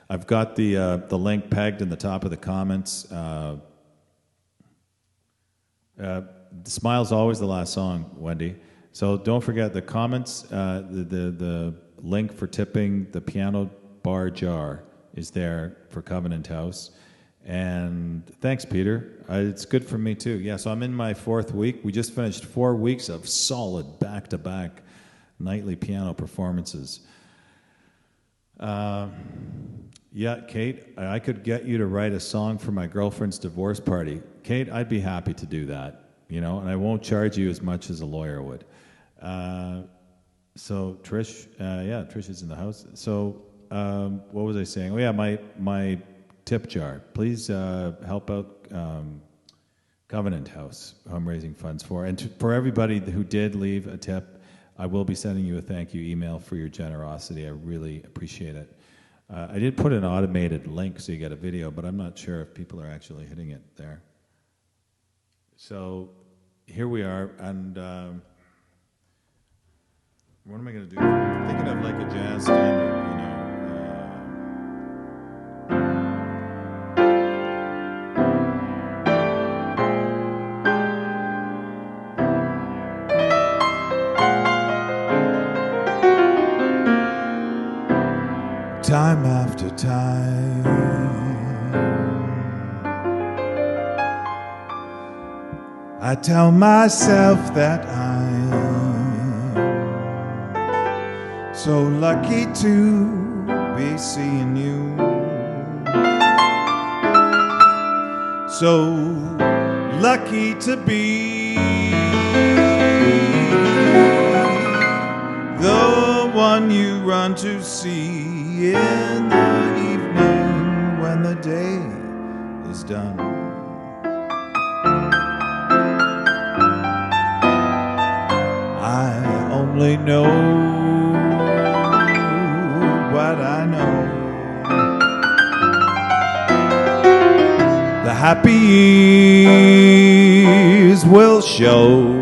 I've got the link pegged in the top of the comments. Smile's always the last song, Wendy. So don't forget the comments. The link for tipping the piano bar jar is there for Covenant House. And thanks, Peter. It's good for me, too. Yeah, so I'm in my 4th week. We just finished 4 weeks of solid back-to-back nightly piano performances. Yeah, Kate, I could get you to write a song for my girlfriend's divorce party. Kate, I'd be happy to do that, and I won't charge you as much as a lawyer would. So Trish, Trish is in the house. So what was I saying? Oh yeah, my tip jar. Please help out Covenant House, who I'm raising funds for. And for everybody who did leave a tip, I will be sending you a thank you email for your generosity. I really appreciate it. I did put an automated link so you get a video, but I'm not sure if people are actually hitting it there. So here we are, and What am I going to do? I'm thinking of like a jazz standard, time after time, I tell myself that I'm so lucky to be seeing you, so lucky to be the one you run to see in the evening when the day is done. I only know what I know. The happy years will show.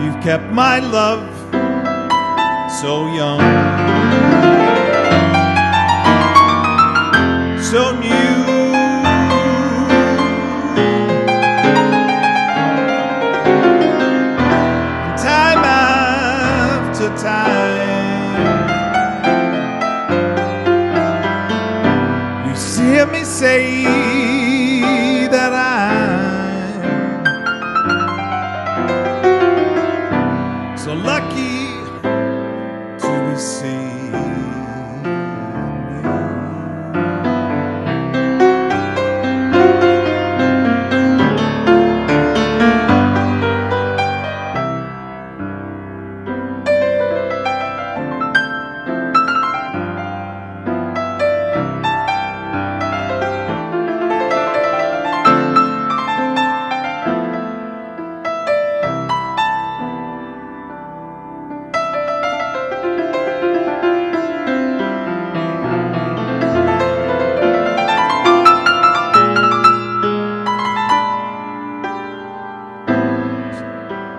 You've kept my love so young, so new. Time after time, you hear me say that I'm so lucky to be seeing you.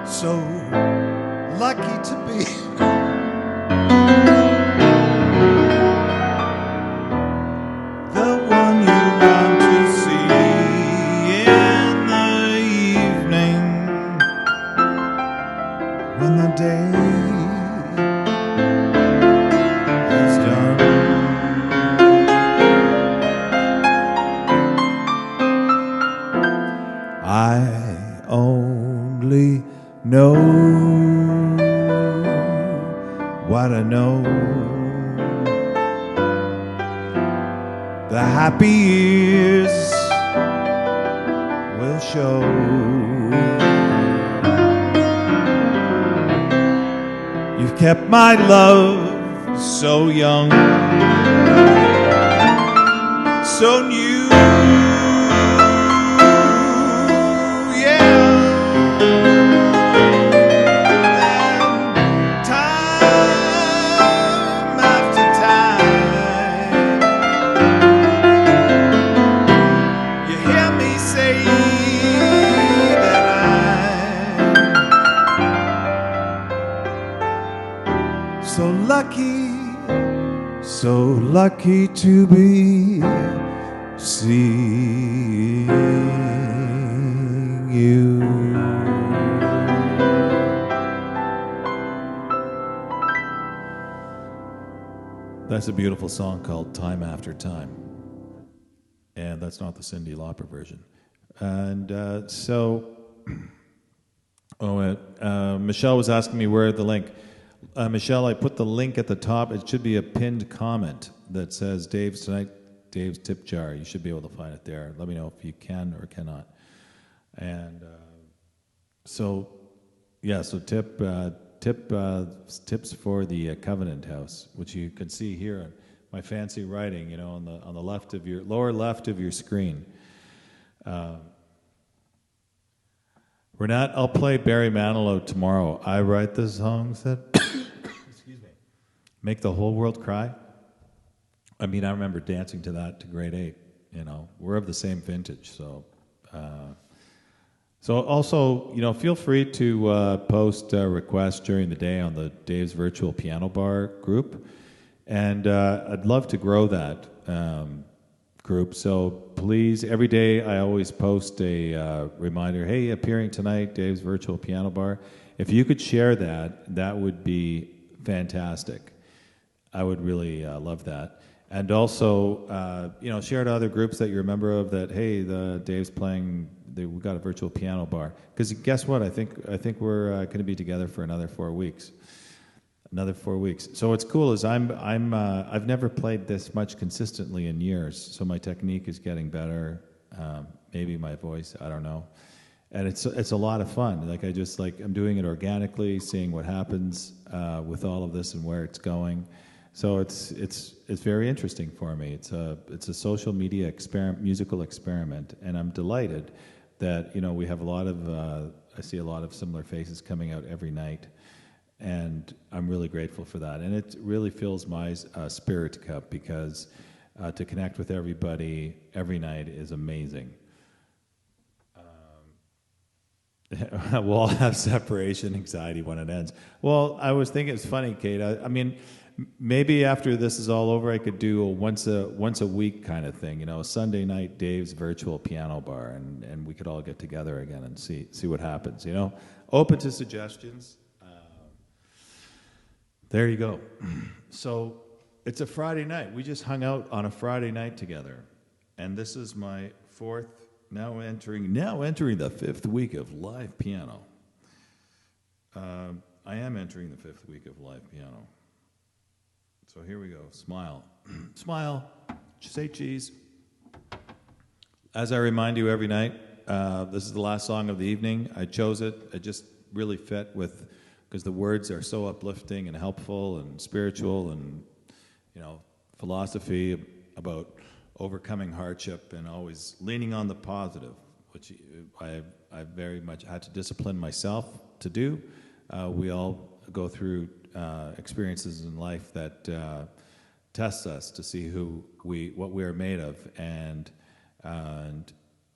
So lucky to be the one you run to see in the evening when the day is done. I only know what I know. The happy years will show. You've kept my love so young, so new. So lucky to be seeing you. That's a beautiful song called Time After Time. And that's not the Cyndi Lauper version. And Michelle was asking me where the link. Michelle, I put the link at the top. It should be a pinned comment that says Dave's Tip Jar. You should be able to find it there. Let me know if you can or cannot. And tips for the Covenant House, which you can see here on my fancy writing, on the left of your lower left of your screen. Renat, I'll play Barry Manilow tomorrow. I write the songs that make the whole world cry. I mean, I remember dancing to that to grade 8. We're of the same vintage, so So also, feel free to post requests during the day on the Dave's Virtual Piano Bar group, and I'd love to grow that group. So please, every day I always post a reminder, hey, appearing tonight, Dave's Virtual Piano Bar. If you could share that, that would be fantastic. I would really love that. And also, share to other groups that you're a member of that, hey, the Dave's playing, we've got a virtual piano bar. Because guess what? I think we're going to be together for another 4 weeks. Another 4 weeks. So what's cool is I've never played this much consistently in years. So my technique is getting better. Maybe my voice, I don't know. And it's a lot of fun. I'm doing it organically, seeing what happens with all of this and where it's going. So it's very interesting for me. It's a social media musical experiment, and I'm delighted that we have a lot of I see a lot of similar faces coming out every night, and I'm really grateful for that. And it really fills my spirit cup because to connect with everybody every night is amazing. We'll all have separation anxiety when it ends. Well, I was thinking it's funny, Kate. I mean, maybe after this is all over, I could do a once a week kind of thing. A Sunday night Dave's Virtual Piano Bar, and we could all get together again and see what happens. Open to suggestions. There you go. So it's a Friday night. We just hung out on a Friday night together, and this is my fourth. Now entering the fifth week of live piano. I am entering the fifth week of live piano. So here we go. Smile. Smile. Say cheese. As I remind you every night, this is the last song of the evening. I chose it. It just really fit because the words are so uplifting and helpful and spiritual and, philosophy about overcoming hardship and always leaning on the positive, which I very much had to discipline myself to do. We all go through experiences in life that test us to see what we are made of, and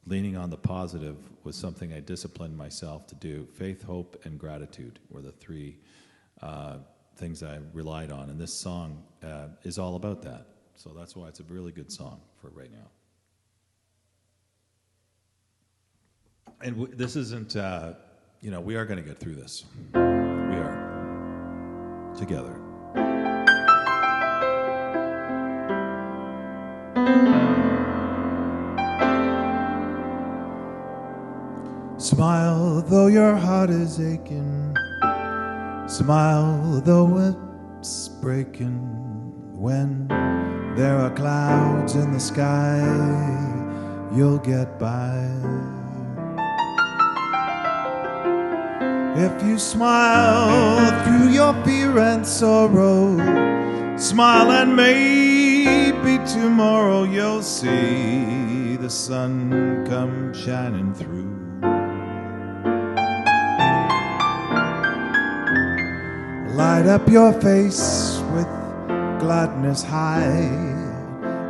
leaning on the positive was something I disciplined myself to do. Faith, hope, and gratitude were the three things I relied on, and this song is all about that. So that's why it's a really good song for right now. And this isn't, we are going to get through this. We are. Together. Smile though your heart is aching. Smile though it's breaking. When there are clouds in the sky, you'll get by. If you smile through your fear and sorrow, smile and maybe tomorrow you'll see the sun come shining through. Light up your face with gladness, hide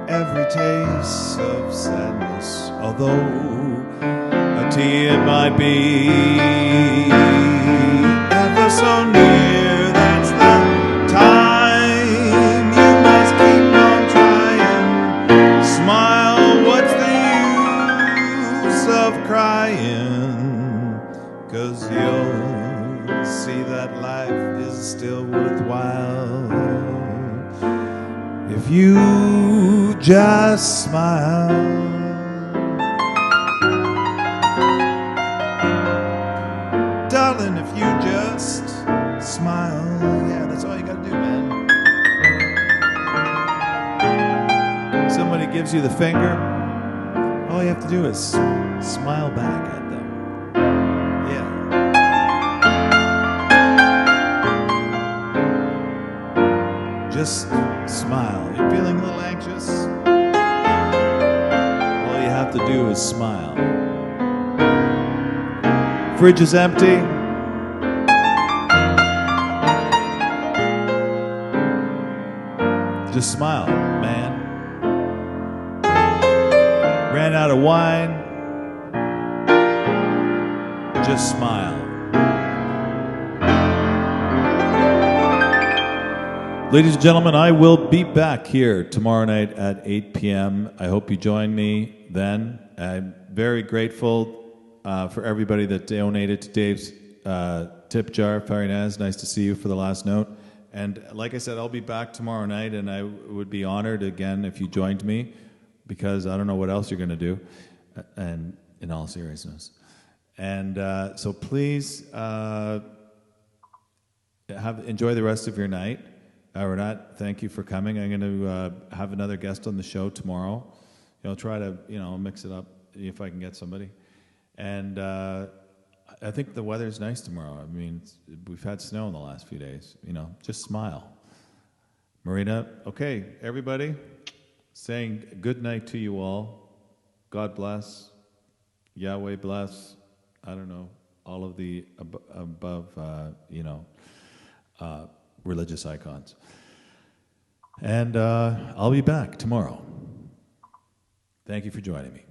every taste of sadness, although a tear might be ever so near. That's the time you must keep on trying. Smile, what's the use of crying? 'Cause you'll see that life is still worthwhile if you just smile. Darling, if you just smile. Yeah, that's all you gotta do, man. Somebody gives you the finger, all you have to do is smile back at them. Yeah. Just smile. You're feeling a little anxious? All you have to do is smile. Fridge is empty. Just smile, man. Ran out of wine. just smile. Ladies and gentlemen, I will be back here tomorrow night at 8 p.m. I hope you join me then. I'm very grateful for everybody that donated to Dave's tip jar. Farinaz, nice to see you for the last note. And like I said, I'll be back tomorrow night, and I would be honored again if you joined me, because I don't know what else you're going to do, and in all seriousness. And so please enjoy the rest of your night. Renat, thank you for coming. I'm going to have another guest on the show tomorrow. I'll try to mix it up if I can get somebody. And I think the weather's nice tomorrow. I mean, we've had snow in the last few days. Just smile. Marina, okay, everybody, saying good night to you all. God bless. Yahweh bless. I don't know, all of the above, religious icons. And I'll be back tomorrow. Thank you for joining me.